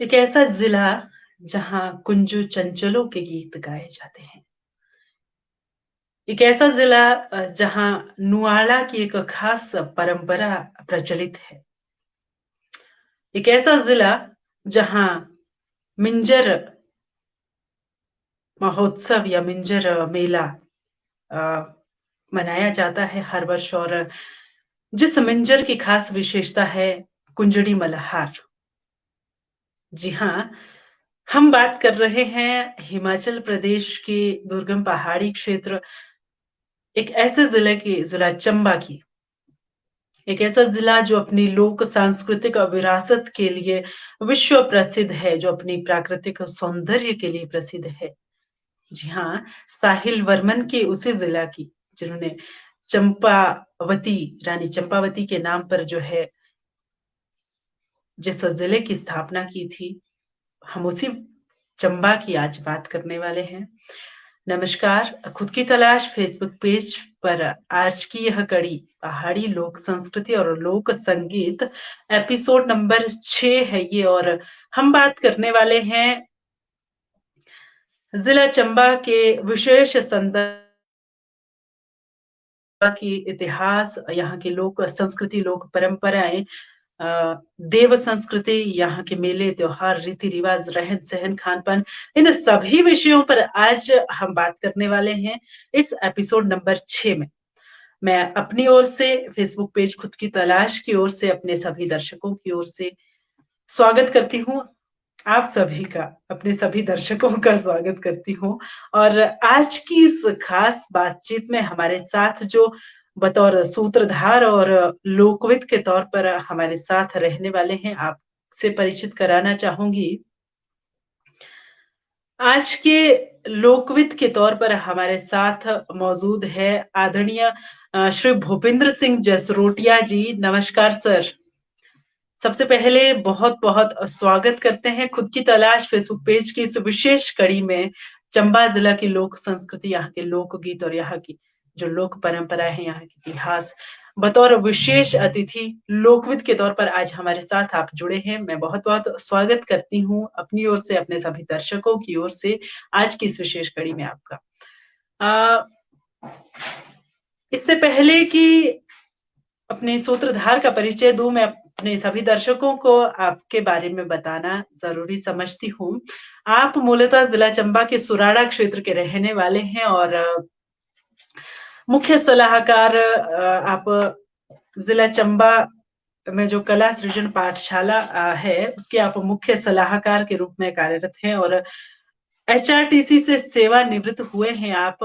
एक ऐसा जिला जहाँ कुंजू चंचलों के गीत गाए जाते हैं। एक ऐसा जिला जहाँ नुआला की एक खास परंपरा प्रचलित है। एक ऐसा जिला जहाँ मिंजर महोत्सव या मिंजर मेला अ, मनाया जाता है हर वर्ष और जिस मिंजर की खास विशेषता है कुंजड़ी मल्हार। जी हाँ, हम बात कर रहे हैं हिमाचल प्रदेश के दुर्गम पहाड़ी क्षेत्र एक ऐसे ज़िले की ज़िला चंबा की। एक ऐसा ज़िला जो अपनी लोक सांस्कृतिक विरासत के लिए विश्व प्रसिद्ध है, जो अपनी प्राकृतिक सौंदर्य के लिए प्रसिद्ध है। जी हाँ, साहिल वर्मन के उसी ज़िला की, जिन्होंने चंपावती, रानी चंपावती के नाम पर जो है, जिस ज़िले की स्थापना की थी, हम उसी चंबा की आज बात करने वाले हैं। नमस्कार, खुद की तलाश फेसबुक पेज पर आज की यह कड़ी पहाड़ी लोक संस्कृति और लोक संगीत एपिसोड नंबर 6 है ये और हम बात करने वाले हैं जिला चंबा के विशेष संदर्भ की इतिहास, यहाँ की लोक संस्कृति, लोक परंपराएं, देव संस्कृति, यहाँ के मेले, त्योहार, रीति-रिवाज, रहन-सहन, खान-पान, इन सभी विषयों पर आज हम बात करने वाले हैं इस एपिसोड नंबर 6 में। मैं अपनी ओर से फेसबुक पेज खुद की तलाश की ओर से अपने सभी दर्शकों की ओर से स्वागत करती हूँ आप सभी का, अपने सभी दर्शकों का स्वागत करती हूँ और आज की इस खास बातचीत में हमारे साथ जो बतौर सूत्रधार और लोकविद के तौर पर हमारे साथ रहने वाले हैं, आपसे परिचित कराना चाहूँगी। आज के लोकविद के तौर पर हमारे साथ मौजूद है आदरणीय श्री भूपेंद्र सिंह जसरोटिया जी। नमस्कार सर। सबसे पहले बहुत-बहुत स्वागत करते हैं खुद की तलाश फेसबुक पेज की इस विशेष कड़ी में, चंबा जिला की लोक संस्कृति, यहाँ के लोकगीत और यहाँ की जो लोक परंपरा है, यहाँ की इतिहास। बतौर विशेष अतिथि, लोकविद के तौर पर आज हमारे साथ आप जुड़े हैं। मैं बहुत-बहुत स्वागत करती हूँ अपनी ओर से, अपने सभी दर्शकों की ओर से आज की इस विशेष कड़ी में आपका। अ, इससे पहले कि अपने सूत्रधार का परिचय दूँ, मैं अपने सभी दर्शकों को आपके बारे में बताना ज़रूरी समझती हूँ। आप मूलतः ज़िला चंबा के सुराड़ा क्षेत्र के रहने वाले हैं और मुख्य सलाहकार आप ज़िला चंबा में जो कला सृजन पाठशाला है, उसके आप मुख्य सलाहकार के रूप में कार्यरत हैं और एचआरटीसी से सेवानिवृत्त हुए हैं आप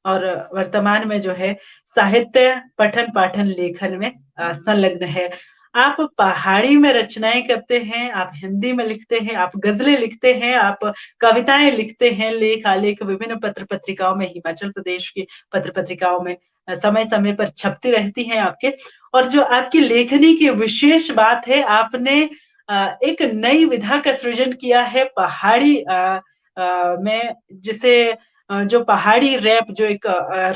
और वर्तमान में जो है साहित्य पठन-पाठन लेखन में संलग्न है। आप पहाड़ी में रचनाएँ करते हैं, आप हिंदी में लिखते हैं, आप गज़लें लिखते हैं, आप कविताएँ लिखते हैं, लेख-आलेख विभिन्न पत्र-पत्रिकाओं में, हिमाचल प्रदेश की पत्र-पत्रिकाओं में समय-समय पर छपती रहती हैं आपके और जो आपकी लेखनी की विशेष बात है, आपने एक नई विधा का सृजन किया है पहाड़ी में जिसे जो पहाड़ी रैप जो एक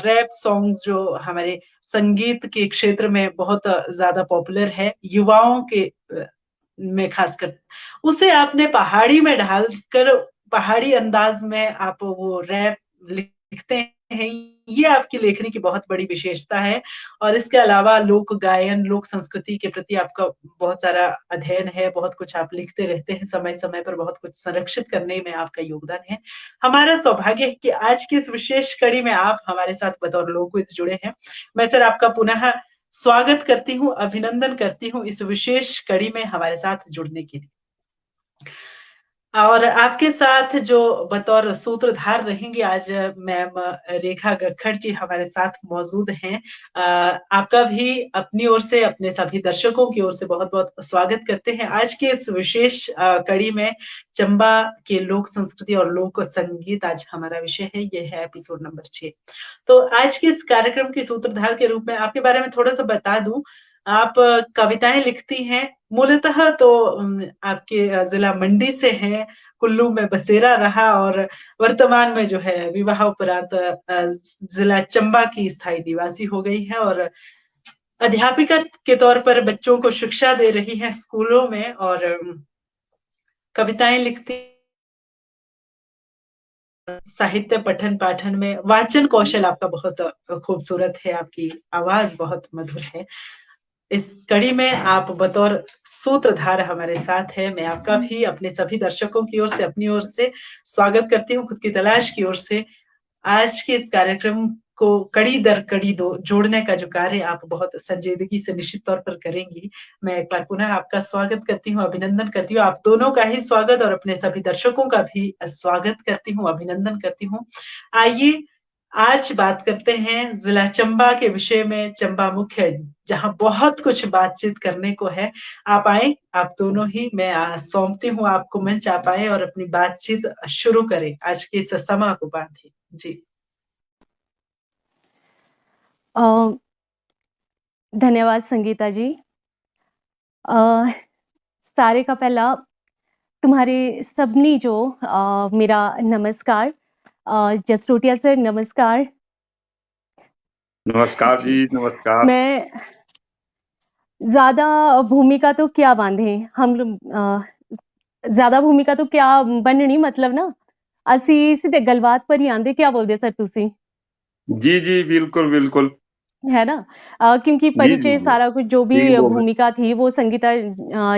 रैप सॉन्ग्स जो हमारे संगीत के क्षेत्र में बहुत ज़्यादा पॉपुलर है, युवाओं के में खासकर, उसे आपने पहाड़ी में ढालकर पहाड़ी अंदाज़ में आप वो रैप लिखते हैं, ये आपकी लेखनी की बहुत बड़ी विशेषता है और इसके अलावा लोक गायन, लोक संस्कृति के प्रति आपका बहुत सारा अध्ययन है, बहुत कुछ आप लिखते रहते हैं, समय-समय पर बहुत कुछ संरक्षित करने में आपका योगदान है। हमारा सौभाग्य है कि आज की इस विशेष कड़ी में आप हमारे साथ बतौर लोकविद जुड़े हैं। मैं सर आपका पुनः स्वागत करती हूँ, अभिनंदन करती हूँ इस विशेष कड़ी में हमारे साथ जुड़ने के लिए। और आपके साथ जो बतौर सूत्रधार रहेंगी आज मैम रेखा गक्खड़ जी हमारे साथ मौजूद हैं। आपका भी अपनी ओर से, अपने सभी दर्शकों की ओर से बहुत-बहुत स्वागत करते हैं। आज के इस विशेष कड़ी में चंबा के लोक संस्कृति और लोक संगीत आज हमारा विषय है, ये है एपिसोड नंबर 6। तो आज के इस कार्यक्रम के सूत्रधार के रूप में आपके बारे में थोड़ा-सा बता दूँ, आप कविताएँ लिखती हैं, मूलतः तो आपके ज़िला मंडी से हैं, कुल्लू में बसेरा रहा और वर्तमान में जो है विवाह उपरांत ज़िला चंबा की स्थायी निवासी हो गई हैं और अध्यापिका के तौर पर बच्चों को शिक्षा दे रही हैं स्कूलों में और कविताएं लिखती, साहित्य पठन पाठन में वाचन कौशल आपका बहुत खूबसूरत है, आपकी आवाज बहुत मधुर है। इस कड़ी में आप बतौर सूत्रधार हमारे साथ है। मैं आपका भी अपने सभी दर्शकों की ओर से, अपनी ओर से स्वागत करती हूँ, खुद की तलाश की ओर से। आज के इस कार्यक्रम को कड़ी दर कड़ी जोड़ने का जो कार्य आप बहुत संजीदगी से निश्चित तौर पर करेंगी, मैं एक बार पुनः आपका स्वागत करती हूँ, अभिनंदन करती हूँ। आप दोनों का ही स्वागत और अपने सभी दर्शकों का भी स्वागत करती हूँ, अभिनंदन करती हूँ। आइए आज बात करते हैं जिला चंबा के विषय में, चंबा मुख्य, जहां बहुत कुछ बातचीत करने को है। आप आए, आप दोनों ही, मैं सौंपती हूँ आपको मंच, आप आए और अपनी बातचीत शुरू करें, आज के इस समा को बांधे जी। धन्यवाद संगीता जी। सारे का पहला तुम्हारे सबनी जो मेरा नमस्कार। जसरोटिया सर नमस्कार। नमस्कार जी, नमस्कार। मैं ज्यादा भूमिका तो क्या बांधे हम लोग, ज्यादा भूमिका तो क्या बननी, मतलब ना ਅਸੀਂ ਸਿੱਧੇ ਗੱਲਬਾਤ पर ही आंदे। क्या बोलते सर तुसी? जी जी बिल्कुल बिल्कुल है ना। क्योंकि जी परिचय जी सारा कुछ जो भी ठीक बोल भूमिका थी वो संगीता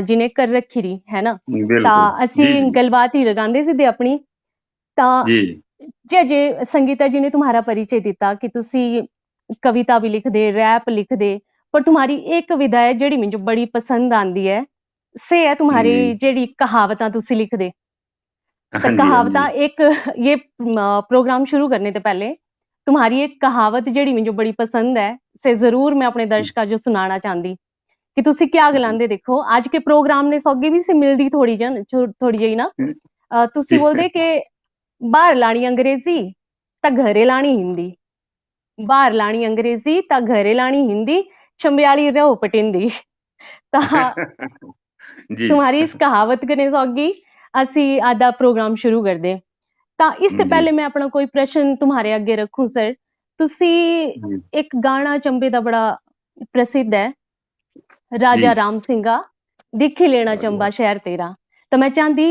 जी ने कर रखी थी, है ना। बिल्कुल ਤਾਂ जी ਅਸੀਂ जी ਗੱਲਬਾਤ ਹੀ ਲਗਾਉਂਦੇ ਸਿੱਧੇ ਆਪਣੀ। ਤਾਂ जी ਜੇ संगीता जी ने तुम्हारा परिचय दिता कि तुसी कविता भी लिखदे, रैप लिखदे, पर तुम्हारी एक कविता है जेड़ी मुझे बड़ी पसंद आंदी है, से है तुम्हारी जी जेड़ी कहावतां तुसी लिखदे। तो हाँ जी हाँ कहावतां जी एक, ये प्रोग्राम शुरू करने से पहले तुम्हारी एक कहावत जेड़ी मुझे बड़ी पसंद है, से जरूर मैं अपने दर्शकों जो सुनाना चाहती कि तुसी क्या जी गलांदे। देखो आज के प्रोग्राम ने सौगे भी से मिलदी थोड़ी जी ना। तुसी जी बोलदे कि बाहर लानी अंग्रेजी ता घरे लानी हिंदी, बाहर लानी अंग्रेजी ता घरे लानी हिंदी, चंबियाली रहो पटिंदी। ता जी तुम्हारी इस कहावत कने सौगी असी आधा प्रोग्राम शुरू कर दे। ता इससे जी पहले मैं अपना कोई प्रश्न तुम्हारे आगे रखूं सर। तुसी जी एक गाना चंबे दा बड़ा प्रसिद्ध है, राजा जी राम सिंगा दिखी लेना चंबा शहर तेरा। तो मैं चाहती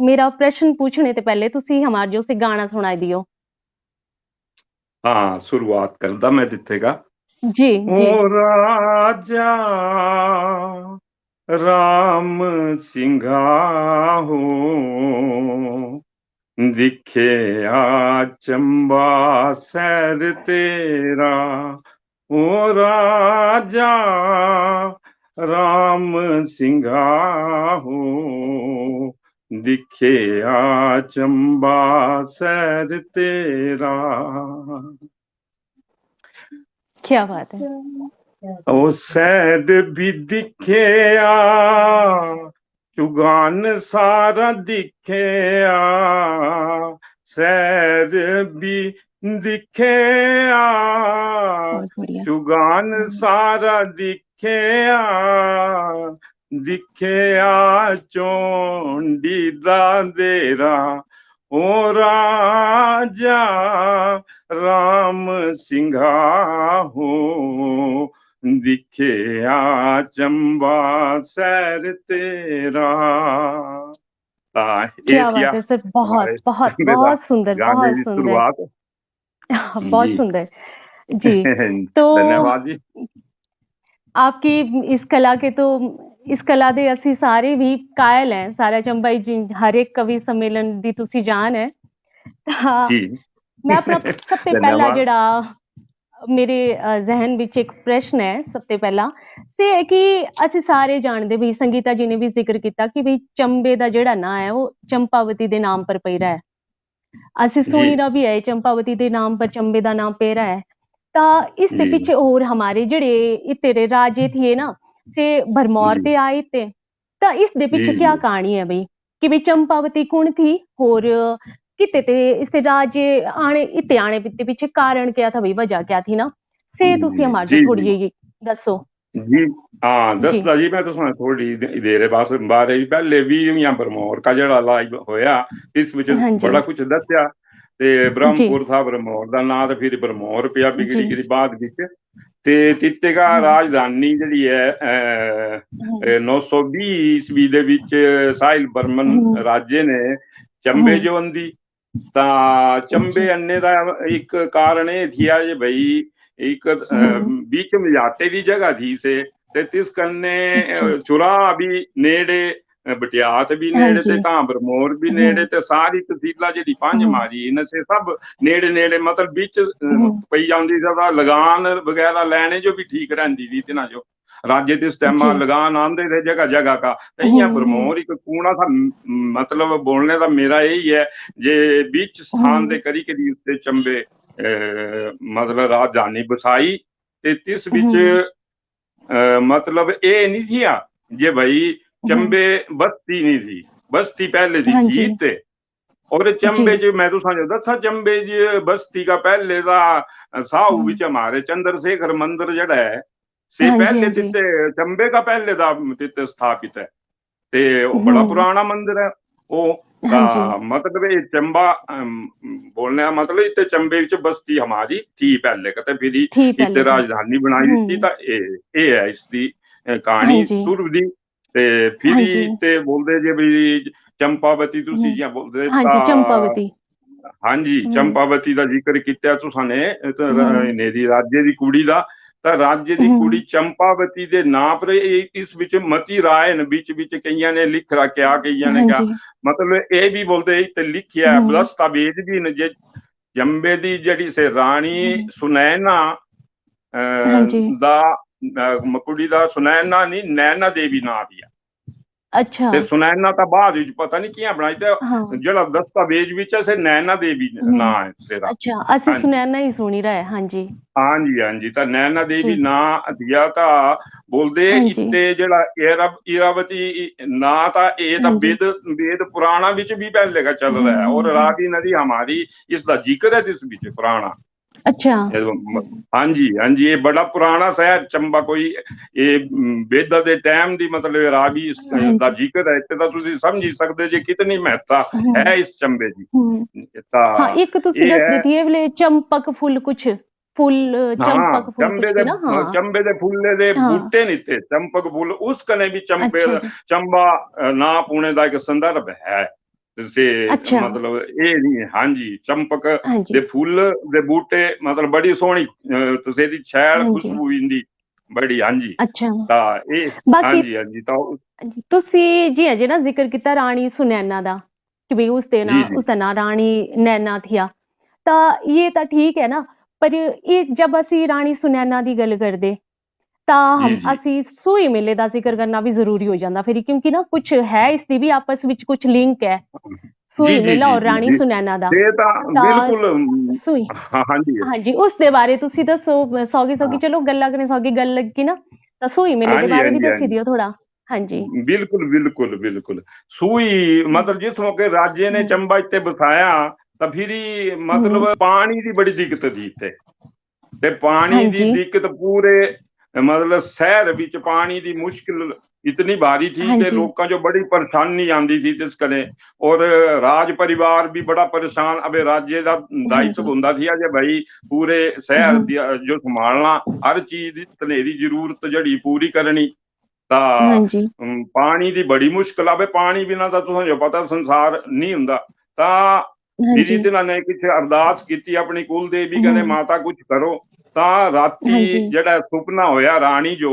मेरा प्रश्न पूछने से पहले तुसी हमारे जो से गाना सुनाई दियो। हाँ शुरुआत करदा मैं दित्तेगा। जी जी। ओ राजा राम सिंघा हो दिखे आ चंबा सैर तेरा, ओ राजा राम सिंघा हो दिखे आ चंबा सैर तेरा। क्या बात है। ओ सैर भी दिखे आ चुगान सारा दिखे आ, सैर भी दिखे आ बहुत बढ़िया। चुगान सारा दिखे आ, दिखे आ चोंडी दा देरा, ओ राजा राम सिंघा हो दिखे आ चंबा सैर तेरा। ये क्या किया बात है सर, बहुत हमारे बहुत मेरा बहुत सुंदर, गाने बहुत की सुंदर। शुरुआत। बहुत जी सुंदर जी। तो धन्यवाद जी। आपकी इस कला के तो, इस कला ਦੇ ਅਸੀਂ ਸਾਰੇ ਵੀ ਕਾਇਲ ਹੈ। ਸਾਰਾ ਚੰਬਾਈ ਜੀ हर एक कवि सम्मेलन ਦੀ ਤੁਸੀਂ ਜਾਨ ਹੈ। ਤਾਂ जी मैं अपना सब तो पहला धन्यवाद। जड़ा मेरे जहन ਵਿੱਚ एक प्रश्न है, सब तो पहला से है कि ਅਸੀਂ ਸਾਰੇ ਜਾਣਦੇ ਵੀ संगीता जी ने भी जिक्र किया कि भी चंबे ਦਾ ਜਿਹੜਾ ਨਾਂ है वो चंपावती ਦੇ नाम पर ਪਈ ਹੈ। ਅਸੀਂ जी ਸੁਣੀ ਦਾ ਵੀ ਹੈ चंपावती ਦੇ नाम पर चंबे ਦਾ नाम ਪੈ रहा है। ਤਾਂ ਇਸ ਦੇ जी ਪਿੱਛੇ ਹੋਰ हमारे ਜਿਹੜੇ ਤੇਰੇ ਰਾਜੇ थे ना से भरमौर जी ਤੇ ਆਏ थे। ਤਾਂ ਇਸ ਦੇ जी ਪਿੱਛੇ क्या कहानी है बई कि भी चंपावती कौन थी और किते ते इससे राजे आने इते आने पिते पीछे कारण क्या था, भाई वजह क्या थी ना, से तुसी जी हमारे जो जी थोड़ी जी जी दसो जी हाँ जी। दसदा जी। मैं तुसें थोड़ी देर बस बारे पहले भी या भरमौर का जड़ा लाइव होया इस विच हाँ जी बड़ा कुछ दस्या ते जी ब्रह्मपुर था भरमौर दा नां ते फिर भरमौर पिया जी बिगड़ी गिरी बाद विच ਤੇ ਤਿੱਤੇਗਾ ਹਮ, ਰਾਜਧਾਨੀ ਜਿਹੜੀ ਹੈ 920 ਈਸਵੀ ਦੇ ਵਿੱਚ ਸਾਹਿਲ ਬਰਮਨ ਹਮ, ਰਾਜੇ ਨੇ ਚੰਬੇ ਹਮ, ਜੋ ਆਂਦੀ। ਤਾਂ जी, ਚੰਬੇ ਅੰਨੇ ਦਾ ਇੱਕ ਕਾਰਨ ਇਹ ਥਿਆ ਜੇ ਭਈ ਇੱਕ हम्म, बीच में जाते की जगह थी से ते तिस कन्ने अच्छा, चुरा भी नेड़े बटियात भी हाँ नेड़े ते जी, तां बरमोर भी हम्म, नेड़े ते सारी तहसीला जेडी पंज हम्म, मारी इन से सब नेड़े नेड़े मतलब बीच हम्म, पई जांदी सा लगान वगैरह लैने जो भी ठीक रहंदी थी तिना जो राज्य तिस टाइम जी, लगान आंदे थे जगह जगह का इं हम्म, बरमोर एक कूणा था। मतलब बोलने का मेरा यही है जे बीच स्थान हम्म, दे करी करी उत्ते चंबे मतलब राजधानी बसाई ते तिस विच हम्म, मतलब ये नहीं थिया जे भाई हम्म, चंबे बस्ती नहीं थी, बस्ती पहले दी हाँ थी जी, ते और जी, चंबे च मैं तो समझो दसा चंबे च बस्ती का पहले दा साहू हम्म, विच हमारे चंद्रशेखर मंदिर जड़ा है से हाँ जी, हाँ पहले जी, तिते चंबे का पहले दा तिते स्थापित है ते वो बड़ा हम्म, पुराना मंदिर है वो हाँ जी, मतलब ये चंबा बोलने का मतलब इतने चंबे विच बस्ती हमारी थी पहले कहते फिर थी इतने पहले तो, राजधानी बनाई दी हम्म, था ये है इसकी हाँ कहानी जी, शुरू दी ते फिर हाँ जी, इतने बोलते जे भी चंपावती तुसी हम्म, जियां बोलते हाँ ता जी, चंपावती, हाँ जी हम्म, चंपावती का जिक्र किया तुसा ने हम्म, नेरी राज्य की कुड़ी का ਤਾਂ ਰਾਜੇ ਦੀ ਕੁੜੀ हम्म, ਚੰਪਾਵਤੀ ਦੇ ਨਾਂ ਪਰ ਇਸ ਵਿੱਚ ਮਤੀ ਰਾਏ ਨੇ ਵਿੱਚ ਕਈਆਂ ਨੇ ਲਿਖ ਰੱਖਿਆ ਕਈਆਂ ਨੇ हाँ ਕਿਹਾ जी, ਮਤਲਬ ਇਹ ਵੀ ਬੋਲਦੇ ਤੇ ਲਿਖਿਆ हम्म, ਦਸਤਾਵੇਜ਼ ਵੀ ਨੇ ਜੇ ਜੰਬੇ ਦੀ ਜਿਹੜੀ ਸੇ ਰਾਣੀ हम्म, ਸੁਨੈਨਾ हाँ जी, ਦਾ ਕੁੜੀ ਦਾ ਸੁਨੈਨਾ ਨਹੀਂ ਨੈਣਾ ਦੇਵੀ ਨਾਂ ਦੀ ਆ अच्छा, ਤੇ ਸੁਨੈਨਾ ਤਾਂ ਬਾਅਦ ਵਿੱਚ ਪਤਾ ਨਹੀਂ ਕਿਹਨਾਂ ਬਣਾਈ ਤੇ हाँ, ਜਿਹੜਾ ਦਸਤਾਵੇਜ਼ ਵਿੱਚ ਹੈ ਸੇ ਨੈਣਾ ਦੇਵੀ ਨਾਂ ਹੈ ਸਿਰਾ। अच्छा, ਅਸੀਂ ਹਾਂਜੀ ਸੁਨੈਣਾ ਹੀ ਸੁਣੀ ਰਹਾ ਹੈ, हाँ जी, ਹਾਂਜੀ ਹਾਂਜੀ ਤਾਂ ਨੈਣਾ ਦੇਵੀ जी, ਨਾਂ ਦਿਆ ਤਾਂ ਬੋਲਦੇ हाँ जी, ਇੱਥੇ ਜਿਹੜਾ ਇਰਾਵਤੀ ਨਾਂ ਤਾਂ ਇਹ ਤਾਂ हाँ जी, वेद पुराणा ਵਿੱਚ भी पहले का चल रहा है और रावी नदी हमारी इसका जिक्र है इस ਵਿੱਚ पुराना। अच्छा, हाँ जी हाँ जी ये बड़ा पुराना शहर चंबा कोई ये वेदा ਦੇ ਟਾਈਮ ਦੀ ਮਤਲਬ ਰਾਵੀ हाँ ਦਾ जी, ਜ਼ਿਕਰ ਹੈ ਤੇ ਤਾਂ ਤੁਸੀਂ ਸਮਝ ਹੀ ਸਕਦੇ ਜੇ ਕਿਤਨੀ ਮਹੱਤਤਾ हम्म, ਹੈ ਇਸ ਚੰਬੇ ਦੀ। हम्म, ਤਾਂ हाँ एक ਤੁਸੀਂ ਇਹ ਦੱਸ ਹੈ ਦਿੱਤੀ ਹੈ ਵੇਲੇ ਚੰਪਕ ਫੁੱਲ ਕੁਛ ਫੁੱਲ हाँ ਚੰਪਕ ਫੁੱਲ ਕੁਛ ਨਾ ਹਾਂ चंबे दे फुल्ले दे ਹਾਂ बूटे नहीं थे चंपक फूल उस कने भी चंबे ਅੱਛਾ ਜੀ चंबा ना पुणे का एक संदर्भ है से ਅੱਛਾ मतलब ये नहीं है हाँ जी चंपक ਹਾਂਜੀ दे फुल दे बूटे मतलब बड़ी सोहनी तसेरी छैल ਹਾਂਜੀ खुशबू इंदी बड़ी हाँ जी ਅੱਛਾ ता ये हाँ ਬਾਕੀ जी हाँ जी तो ਤੁਸੀਂ ਜੀ ਅਜੇ ਨਾ ਜ਼ਿਕਰ ਕੀਤਾ ਰਾਣੀ ਸੁਨੈਨਾ ਦਾ ਕਿ ਵੀ जी जी उसका नाम रानी नैना थिया ਤਾਂ ਇਹ ਤਾਂ ਠੀਕ ਹੈ ਨਾ ਪਰ ਇਹ ਜਬ ਅਸੀਂ ਰਾਣੀ ਸੁਨੈਨਾ ਦੀ ਗੱਲ ਕਰਦੇ ਤਾਂ जी जी ਅਸੀਂ ਸੂਈ ਮੇਲੇ ਦਾ ਜ਼ਿਕਰ ਕਰਨਾ ਵੀ ਜ਼ਰੂਰੀ ਹੋ ਜਾਂਦਾ ਫਿਰ ਕਿਉਂਕਿ ਨਾ ਕੁਝ ਹੈ ਇਸ ਦੀ ਵੀ ਆਪਸ ਵਿੱਚ ਕੁਝ ਲਿੰਕ ਹੈ जी ਸੂਈ जी ਮੇਲਾ जी ਔਰ जी ਰਾਣੀ जी ਸੁਨੈਨਾ ਦਾ ये तो ਤਾਂ बिल्कुल ਸੂਈ हाँ जी ਹਾਂਜੀ ਉਸ ਦੇ ਬਾਰੇ ਤੁਸੀਂ ਦੱਸੋ ਸੌਗੀ ਚਲੋ ਗੱਲਾਂ ਕਰਨੇ ਸੌਗੀ ਗੱਲ ਲੱਗੀ ਨਾ ਤਾਂ ਸੂਈ ਮੇਲੇ हाँ ਦੇ जी ਬਾਰੇ हाँ ਵੀ जी हाँ ਦੱਸੀ जी ਦਿਓ ਥੋੜਾ ਹਾਂਜੀ बिल्कुल बिल्कुल बिल्कुल सुई हम्म, मतलब जिस मौके राज्य ने हम्म, चंबा इत्ते बसाया ਤਾਂ ਫਿਰ हम्म, ਮਤਲਬ ਪਾਣੀ ਦੀ ਬੜੀ ਦਿੱਕਤ ਸੀ ਇੱਥੇ ਤੇ हाँ ਪਾਣੀ ਦੀ जी ਦਿੱਕਤ ਪੂਰੇ ਮਤਲਬ ਸ਼ਹਿਰ ਵਿੱਚ ਪਾਣੀ ਦੀ ਮੁਸ਼ਕਿਲ इतनी भारी थी हाँ कि जी लोगों जो बड़ी परेशानी आती थी जिस कने और राज परिवार भी बड़ा परेशान अब राज्य का हाँ दायित्व जी होंदा थी जे भाई पूरे शहर हम्म, जो संभालना हर चीज की तनेरी जरूरत जड़ी पूरी करनी ਤਾਂ हाँ जी ਪਾਣੀ ਦੀ ਬੜੀ ਮੁਸ਼ਕਲ ਆਵੇ ਪਾਣੀ ਬਿਨਾਂ ਤਾਂ ਤੁਹਾਨੂੰ ਪਤਾ ਸੰਸਾਰ ਨਹੀਂ ਹੁੰਦਾ ਤਾਂ हाँ ਫਿਰ जी ਇਹਨਾਂ ਨੇ ਕਿਥੇ ਅਰਦਾਸ ਕੀਤੀ ਆਪਣੀ ਕੁਲ ਦੇਵੀ ਕਹਿੰਦੇ हम्म, ਮਾਤਾ ਕੁਝ ਕਰੋ ਤਾਂ ਰਾਤੀ हाँ जी ਜਿਹੜਾ ਸੁਪਨਾ ਹੋਇਆ ਰਾਣੀ ਜੋ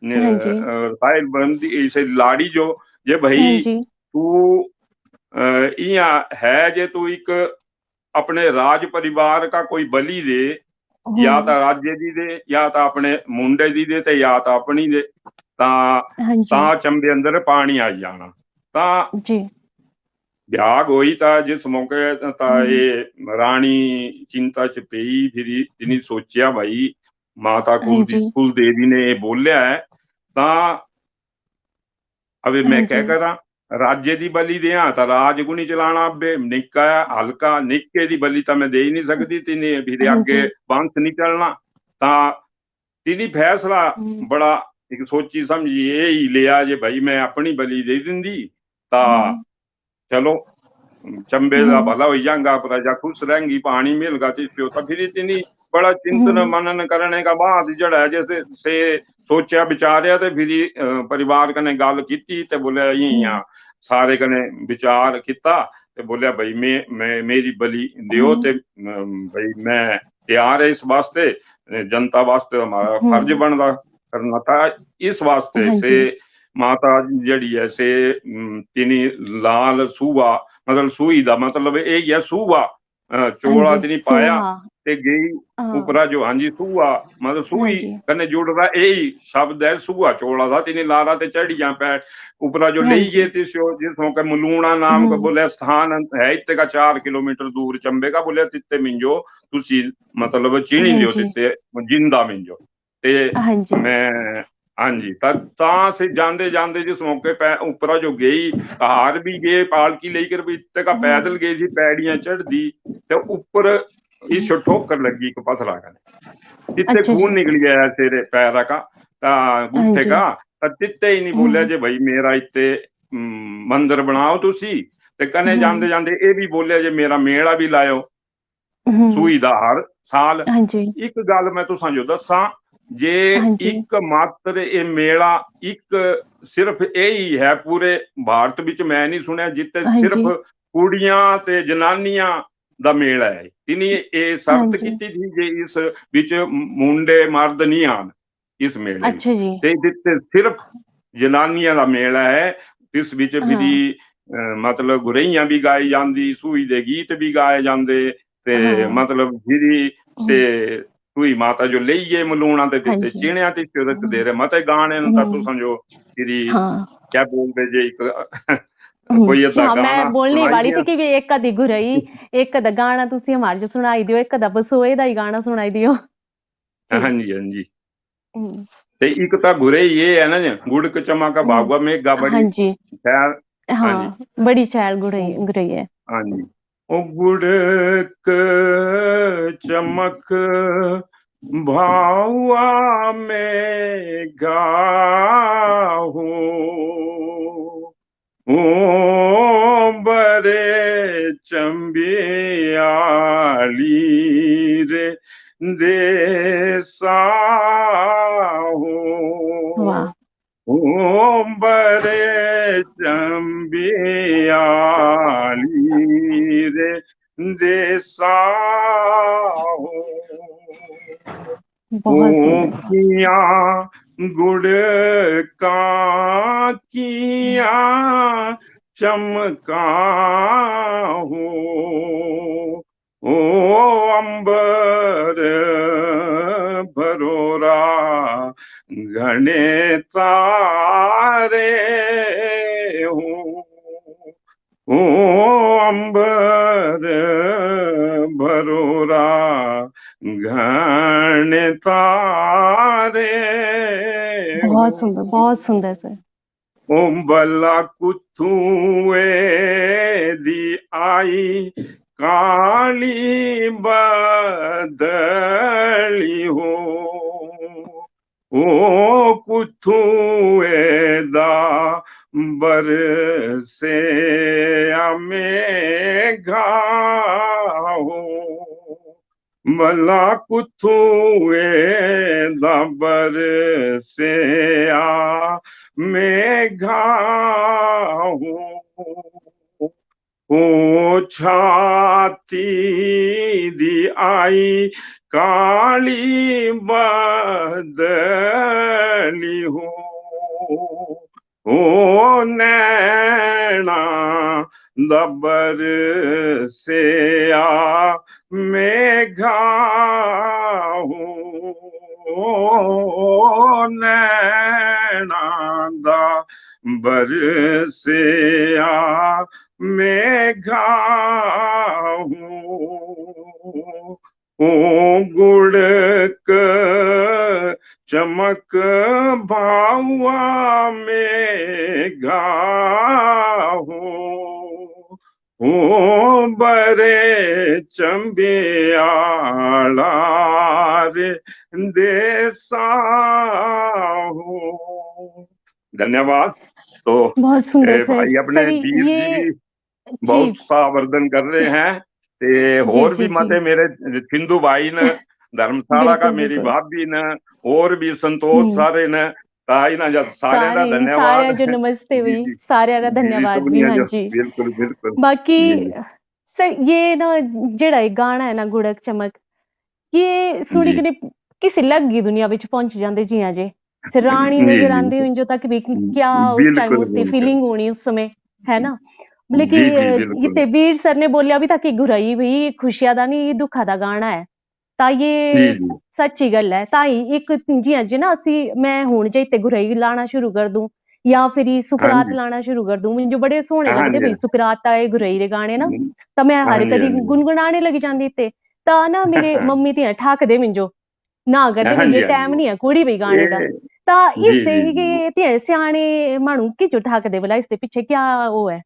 हाँ जी ਸਾਹਿਬ ਬੰਦੀ ਇਸੇ ਲਾੜੀ ਜੋ ਜੇ हाँ ਭਾਈ जी ਤੂੰ ਹੈ ਜੇ ਤੂੰ ਇੱਕ अपने राज परिवार का कोई बलि दे या तो राज्य दी दे या तो अपने मुंडे दी दे ते या तो अपनी दे हाँ जी ਤਾਂ ਚੰਬੇ ਅੰਦਰ ਪਾਣੀ ਆ ਜਾਣਾ ਤਾਂ जी ਵਿਆਹ ਹੋਈ ਤਾਂ ਜਿਸ ਮੌਕੇ ਤਾਂ हम्म, ਇਹ ਰਾਣੀ ਚਿੰਤਾ ਚ ਪਈ ਫਿਰ ਇਹਨੇ ਸੋਚਿਆ ਭਾਈ ਮਾਤਾ हाँ जी ਕੁਲ ਦੇਵੀ ਨੇ ਇਹ ਬੋਲਿਆ ਹੈ ਤਾਂ ਅਵੇ ਮੈਂ हाँ ਕਹਿ जी ਕਰਾਂ राज्य की बलि दिया तो राज को नहीं चलाना अबे निक्का हल्का निक्के की बलि तो मैं दे ही नहीं सकती तीन फिर हाँ अगे जी वंश नहीं चलना ता तीनी फैसला हम्म, बड़ा एक सोची समझी यही लिया जे भाई मैं अपनी बलि दे दिंदी ता हम्म, चलो चंबे का हम्म, भला हो जाएगा प्रजा खुश रहेंगी पानी मिलगा तो फिर तीनी बड़ा चिंतन मनन करने का बाद जड़ा जैसे से सोचा विचारिया ते फिर परिवार कने गल कीती ते बोले इयां सारे कने विचार किता ते बोलिया भाई मैं मेरी बलि दियो ते भाई मैं तैयार है इस वास्ते, जनता वास्ते हमारा फर्ज बनता करना था। इस वास्ते से माता जड़ी है से तिनी लाल सूआ मतलब सूई दा मतलब यही है सूआ चोला तिनी पाया ते गई उपरा जो हाँ जी सूआ मतलब सूई कने जुड़दा यही शब्द है सूआ चोला था तिनी लारा ते चढ़िया पैर उपरा जो ले गए जिसों के मलूणा नाम का बोले स्थान है इतने का 4 किलोमीटर दूर चंबे का बोले तित्ते मिंजो तुसी मतलब चीनी लियो तित्ते जिंदा मिंजो ते मैं हाँ जी ता से जांदे जांदे जिस मौके पे ऊपरा जो गई हार भी गए पालकी लेकर भी इतने का पैदल गई जी पैड़ियां चढ़ दी ते ऊपर इस ठोकर लगी एक पथरा का तित्ते खून निकल गया तेरे पैरा का गुट्ठे का तित्ते ही नहीं बोलिया जे भाई मेरा इत्ते मंदिर बनाओ तुसी ते कने जांदे जांदे ये भी बोलिया जे मेरा मेला भी लायो सूई दा हर साल। एक गल मैं तुसां जो दसा जे एक मात्र ये मेला एक सिर्फ यही है पूरे भारत विच मैं नहीं सुनिया जिते सिर्फ कुड़ियां ते जनानियां दा मेला है। तिनी ये शर्त की थी जे इस विच मुंडे मर्द नहीं आन इस मेले ते जिते सिर्फ जनानियां दा मेला है इस विच भी मतलब गुरैया भी गाई जाती सूई दे गीत भी गाए जाते ते मतलब गिरी से सूई माता जो लेइए मलूणा ते दिते चिणिया ते चुरत दे रहे मते गाने ता तू समझो गिरी क्या बोलते जे कोई अदा गाना मैं बोलने वाली थी कि एक कदी गुरई एक कदा गाना तुसी हमारे जो सुनाई दियो एक कदा बसोए दा ही गाना सुनाई दियो। हाँ जी ते एक ता गुरई ये है ना गुड़क चमका भागवा में गा बड़ी खैर हाँ बड़ी शैल गुरई है। हाँ जी ओ गुड़क चमक भावा में गाहू ओ बरे चंबियाली रे देसा ओ बरे चंबियाली रे देसा किया गुड़ का किया चमका हो ओ अंबर भरोरा घने तारे हो ओ अंबर भरोरा घने तारे। बहुत सुंदर सर। ओम बला कुथुए दी आई काली बदली हो ओ कुथुए दा बरसे मेघा हो भला कुथुए दा बरसे मेघा हो ओ छाती दी आई काली बदली हो ओ नैना दबर से मेघा हो नैना दबर से मेघा हो ओ गुड़क चमक भावा मेघा हो ओ बरे चंबियाला रे देसा हो। धन्यवाद। तो बहुत सुंदर भाई अपने वीर जी बहुत सा वर्धन कर रहे हैं ते होर भी मते मेरे सिंधु भाई ने धर्मशाला का बिल्कुल मेरी बिल्कुल। भाभी ने और भी संतोष हम्म। सारे ने ताई ना जब सारे का सारे धन्यवाद। सारे जो नमस्ते जी भी जी सारे का जी जी धन्यवाद सबनी भी। है हाँ जो जी। बिल्कुल बिल्कुल। बाकी जी जी सर ये ना जेड़ा ये गाना है ना गुड़क चमक, ये सुनी जी कि किसी अलग ही दुनिया विच पहुंच जाते जियां जे रानी जी नजर जी आंदी हुई जो तक भी क्या उस टाइम बिल्कुल उसकी बिल्कुल। फीलिंग होनी उस समय, है ना। जी लेकिन जी बिल्कुल। ये वीर सर ने बोलिया भी था कि घुराई भई खुशियां दा नहीं दुखा दा गाना है। ਤਾਂ जी ये जी ਸੱਚੀ ਗੱਲ ਹੈ ਤਾਂ ਹੀ ਇੱਕ ਜਿਹਾਂ ਜੇ ਨਾ ਅਸੀਂ ਮੈਂ ਹੁਣ ਜੇ ਤੇ ਗੁਰਈ ਲਾਣਾ ਸ਼ੁਰੂ ਕਰ ਦੂੰ ਜਾਂ ਫਿਰ ਇਹ हाँ ਸੁਕਰਾਤ जी ਲਾਣਾ ਸ਼ੁਰੂ ਕਰ ਦੂੰ ਮੈਨੂੰ ਬੜੇ ਸੋਹਣੇ हाँ ਲੱਗਦੇ जी ਭਈ ਸੁਕਰਾਤ ਆਏ ਗੁਰਈ ਦੇ ਗਾਣੇ ਨਾ, ਤਾਂ ਮੈਂ हाँ ਹਰ जी ਕਦੀ हाँ जी ਗੁੰਗਣਾਣੇ ਲੱਗ ਜਾਂਦੀ ਤੇ ਤਾਂ ਨਾ ਮੇਰੇ ਮੰਮੀ ਤੇ ਠਾਕਦੇ ਮੈਨੂੰ ਨਾ ਕਰਦੇ हाँ ਮੈਨੂੰ जी हाँ ਟਾਈਮ जी ਨਹੀਂ ਹੈ ਕੁੜੀ ਵੀ ਗਾਣੇ ਦਾ। ये ਤਾਂ ਇਸ जी ਤੇ जी जी ਤੇ ਸਿਆਣੇ ਮਾਣੂ ਕਿਉਂ ਠਾਕਦੇ ਭਲਾ ਇਸ ਦੇ ਪਿੱਛੇ ਕੀ ਉਹ ਹੈ।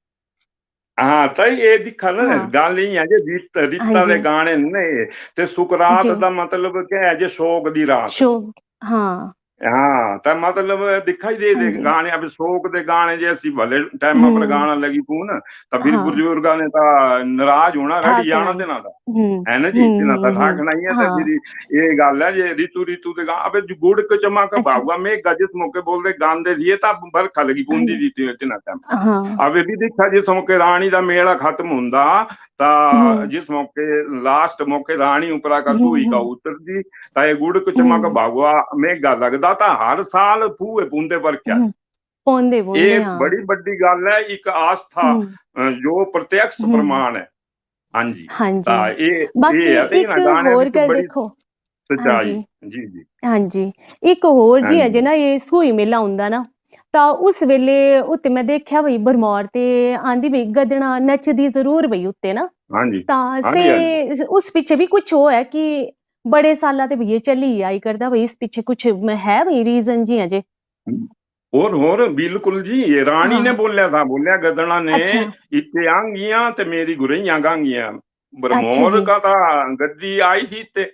हाँ तो ये दिखा ना हाँ गल ही है जे हाँ रीता जी दे गाने ने ते सुकरात जी दा मतलब क्या है जे शोक दी रात। शो हाँ हाँ तो मतलब दिखाई दे हाँ जी गाने अब शोक दे गाने जे असी भले टाइम पर गाना लगी पू ना तो फिर हाँ बुजुर्गा ने तो नाराज होना रड़ी ठाकना जाना ही। देना था है ना जी तिना तो ठाकना ही है तो हाँ फिर ये गल है जे ऋतु ऋतु दे अब गुड़ क चमक अच्छा भागवा में जिस मौके बोलते गांदे दिए ता बरखा लगी हाँ पूंदी जी दी तिना टाइम हाँ अब भी देखा जिस मौके रानी दा मेला खत्म हुंदा ता हम्म जिस मौके लास्ट मौके रानी उपरा का सूई का हम्म उतरदी ता ये गुड़ क चमक हम्म भागवा मेघा लगदा ता हर साल फूए पूंदे पर क्या पौंदे ये पौंदे हाँ बड़ी बड़ी गल है एक आस्था हम्म जो प्रत्यक्ष हम्म प्रमाण है। हाँ जी हाँ जी। ता बाकी ये है ते एक ना गाने होर विच गल बड़ी देखो। हाँ सच्चाई। जी जी जी हाँ जी। एक होर हाँ जी है जे जी ना ये सूई मेला ਹੁੰਦਾ ਨਾ ਤਾਂ ਉਸ ਵੇਲੇ ਉੱਤੇ ਮੈਂ ਦੇਖਿਆ ਬਈ ਬਰਮੌਰ ਤੇ ਆਂਦੀ ਬਈ ਗਦਣਾ ਨੱਚਦੀ ਜ਼ਰੂਰ ਬਈ ਉੱਤੇ ਨਾ हाँ जी ਤਾਂ हाँ ਸੇ जी हाँ जी ਉਸ ਪਿੱਛੇ ਵੀ ਕੁਝ ਹੋ ਹੈ ਕਿ बड़े साल ते भैया चली आई करदा भाई इस पीछे कुछ है भाई रीजन जी अजय। और बिल्कुल जी ये रानी ने हाँ बोलिया था बोलिया गदड़ा ने अच्छा इतने आंगियां ते मेरी गुरैया गांगियां अच्छा बरमोर जी का था गद्दी आई थी ते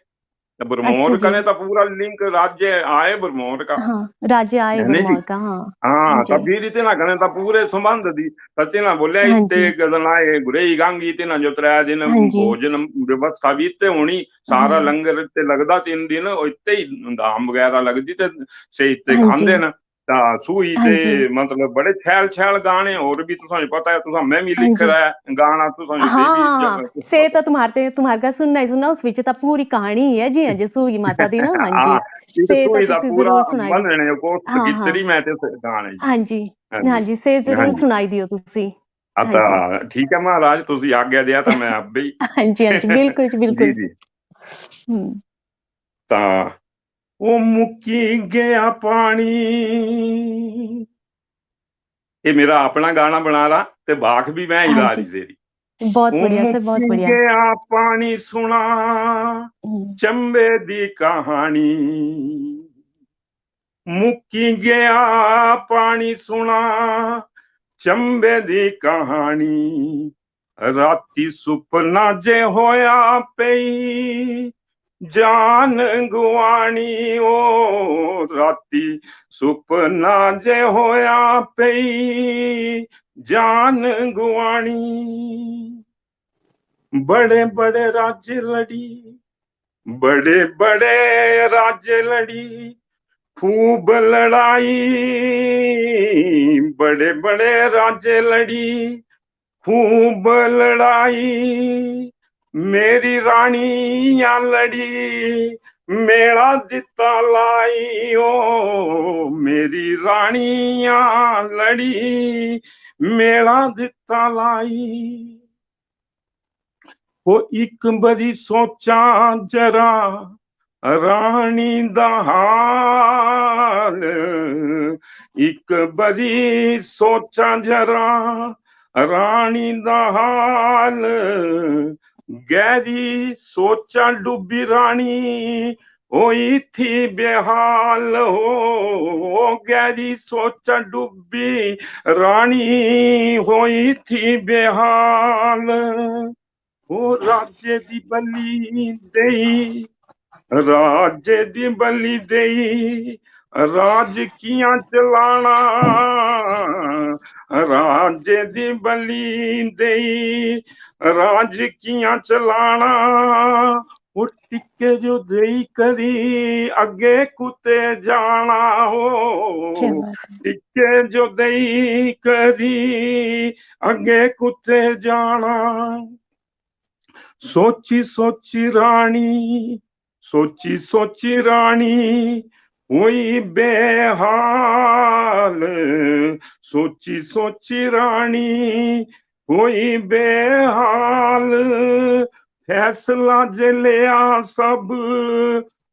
अच्छा बरमोर का जी ने तो पूरा लिंक राज्य आए बरमोर का हाँ राज्य आए है नहीं जी। भरमौर का हाँ हाँ हाँ जी तब फिर इतना कहने था पूरे संबंध दी सत्यना बोलिया हाँ इतने जी गदलाए गुरई गांगी इतना जो 3 दिन हाँ जी भोजन व्यवस्था भी इतने होनी सारा हाँ लंगर इतने लगदा 3 दिन इतने ही धाम वगैरह लगदी ते से इतने हाँ जी खांदे न ता सूई हाँ ते जी मतलब बड़े छैल छैल गाने और भी तुसां पता है तुसां मैं भी हाँ लिख जी रहा है गाना तुसां हाँ ते भी हाँ हाँ कुछ से पता तो तुम्हारे का सुनना ही सुनना उस विच तो पूरी कहानी ही है जी हाँ जी सूई माता दी ना हाँ जी हाँ एक से तो सूई दा तुसी पूरा जरूर सुनाई दी। बनने कोस्ट हाँ हाँ गितरी मैं ते गाने जी। हाँ जी हाँ हाँ जी जी से हाँ जरूर जी सुनाई दियो तुसी। हाँ जी आता ठीक है महाराज तुसी आज्ञा दिया था मैं अब भी हाँ जी हाँ जी बिल्कुल जी जी बिल्कुल। जी हम्म ता वो मुक्की गया पानी ये मेरा अपना गाना बना ला ते बाख भी मैं ही हाँ ला जी रही तेरी बहुत वो बढ़िया सर बहुत मुक्की बढ़िया। गया पानी सुना हम्म चंबे दी कहानी मुक्की गया पानी सुना चंबे दी कहानी राती सुपना जे होया पई जान गुआनी ओ राती सुपना जे होया पई जान गुआनी बड़े बड़े राज्य लड़ी बड़े बड़े राज्य लड़ी खूब लड़ाई बड़े बड़े राज्य लड़ी खूब लड़ाई मेरी रानियां लड़ी मेरा दिता लाई ओ मेरी रानियां लड़ी मेरा दिता लाई वो एक बड़ी सोचा जरा रानी दा हाल एक बड़ी सोचा जरा रानी दा हाल गहरी सोचा डूबी रानी होई थी बेहाल हो गहरी सोचा डूबी रानी होई थी बेहाल ओ राज्य दी बली देई राज्य दी बली देई राज कियां चलाना राज्य दी बली देई राज कियां चलाना ਉਹ ਟਿੱਕੇ ਜੋ ਦੇਈ ਕਰੀ ਅੱਗੇ ਕੁੱਤੇ ਜਾਣਾ क्या ਹੋ, बात है। ਟਿੱਕੇ ਜੋ ਦੇਈ ਕਰੀ ਅੱਗੇ ਕੁੱਤੇ ਜਾਣਾ। ਸੋਚੀ ਸੋਚੀ ਰਾਣੀ, ਸੋਚੀ ਸੋਚੀ ਰਾਣੀ ਹੋਈ ਬੇਹਾਲ, ਸੋਚੀ ਸੋਚੀ ਰਾਣੀ ਹੋਈ ਬੇਹਾਲ। ਫੈਸਲਾ ਜੇ ਲਿਆ ਸਭ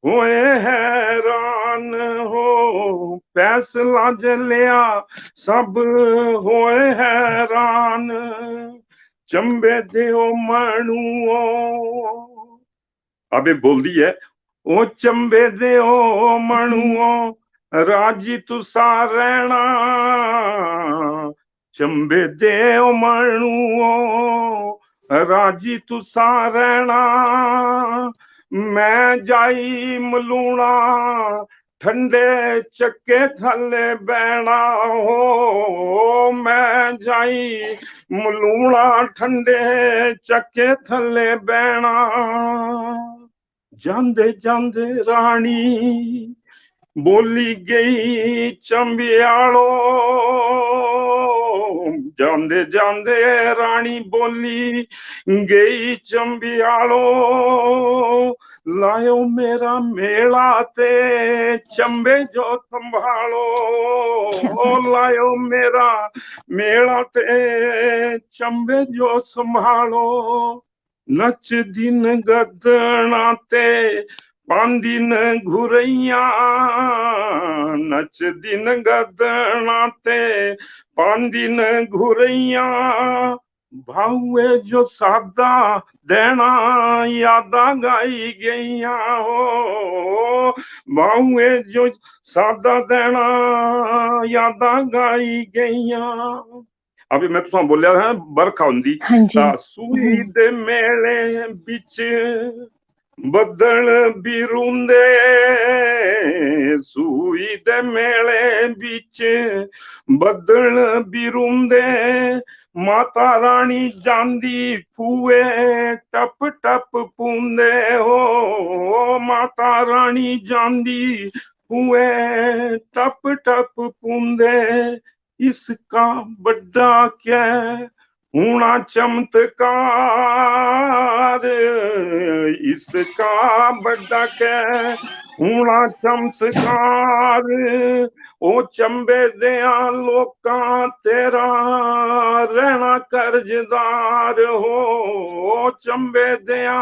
ਹੋਏ ਹੈਰਾਨ ਹੋ, ਫੈਸਲਾ ਜੇ ਲਿਆ ਸਭ ਹੋਏ ਹੈਰਾਨ। ਚੰਬੇ ਦਿਓ ਮਣੂਓ, ਅਬੇ ਬੋਲਦੀ ਹੈ, ਉਹ ਚੰਬੇ ਦਿਓ ਮਣੂਓ ਰਾਜੀ ਤੁਸਾ ਰਹਿਣਾ, ਚੰਬੇ ਦਿਓ ਮਣੂਓ ਰਾਜੀ ਤੁਸਾ ਰਹਿਣਾ। ਮੈਂ ਜਾਈ ਮਲੂਣਾ ਠੰਡੇ ਚੱਕੇ ਥੱਲੇ ਬਹਿਣਾ ਹੋ, ਮੈਂ ਜਾਈ ਮਲੂਣਾ ਠੰਡੇ ਚੱਕੇ ਥੱਲੇ ਬਹਿਣਾ। ਜਾਂਦੇ ਜਾਂਦੇ ਰਾਣੀ ਬੋਲੀ ਗਈ ਚੰਬਿਆਲੋ, ਜਾਂਦੇ ਜਾਂਦੇ ਰਾਣੀ ਬੋਲੀ ਗਈ ਚੰਬਿਆਲੋ। ਲਾਇਓ ਮੇਰਾ ਮੇਲਾ ਤੇ ਚੰਬੇ ਜੋ ਸੰਭਾਲੋ, ਲਾਇਓ ਮੇਰਾ ਮੇਲਾ ਤੇ ਚੰਬੇ ਜੋ ਸੰਭਾਲੋ। ਨੱਚਦੀ ਨਗਦਣਾ ਤੇ ਪਾਂਦੀ ਨ ਘੁਰਈਆਂ, ਨੱਚਦੀ ਨਗਦਣਾ ਤੇ ਪਾਂਦੀ ਨ ਘੁਰਈਆਂ। ਭਾਊਏ ਜੋ ਸਾਦਾ ਦੇਣਾ ਯਾਦਾਂ ਗਾਈ ਗਈਆਂ ਹੋ, ਭਾਊਏ ਜੋ ਸਾਦਾ ਦੇਣਾ ਯਾਦਾਂ ਗਾਈ ਗਈਆਂ। ਅਭੀ ਮੈਂ ਤੁਸਾਂ ਬੋਲਿਆ ਹੈ ਬਰਖਾ ਹੁੰਦੀ हाँ जी। ਤਾਂ ਸੂਈ ਦੇ ਮੇਲੇ ਵਿੱਚ ਬੱਦਲ ਵੀ ਰੁੰਦੇ, ਸੂਈ ਦੇ ਮੇਲੇ ਵਿੱਚ ਬੱਦਲ ਵੀ ਰੁੰਦੇ। ਮਾਤਾ ਰਾਣੀ ਜਾਂਦੀ ਫੂਏ ਟਪ ਟਪ ਪੂੰਦੇ ਹੋ, ਮਾਤਾ ਰਾਣੀ ਜਾਂਦੀ ਫੂਏ ਟਪ ਟਪ ਪੂੰਦੇ। इसका बड़ा क्या होना चमत्कार, इसका बड़ा क्या होना चमत्कार। ओ चंबे दिया लोकां तेरा रहना कर्जदार हो, ओ चंबे दिया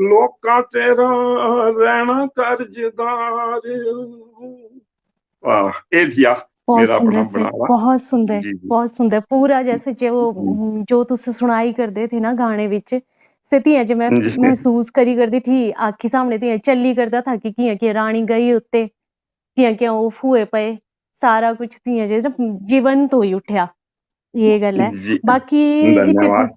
लोकां तेरा रहना कर्जदार। वाह, ये दिया बहुत मेरा अपना सुंदर से, बनावा। बहुत सुंदर, जी जी बहुत सुंदर पूरा जैसे जो जो तुस सुनाई करदे थे ना गाने विच से तियां जे मैं जी महसूस करी करदी थी आखी सामने तियां चली करदा था कि कियां कियां रानी गई उत्ते कियां कियां ओह फूए पे सारा कुछ तियां जे जीवंत होई उठ्या ये गल है। जी बाकी इत्ते धन्यवाद।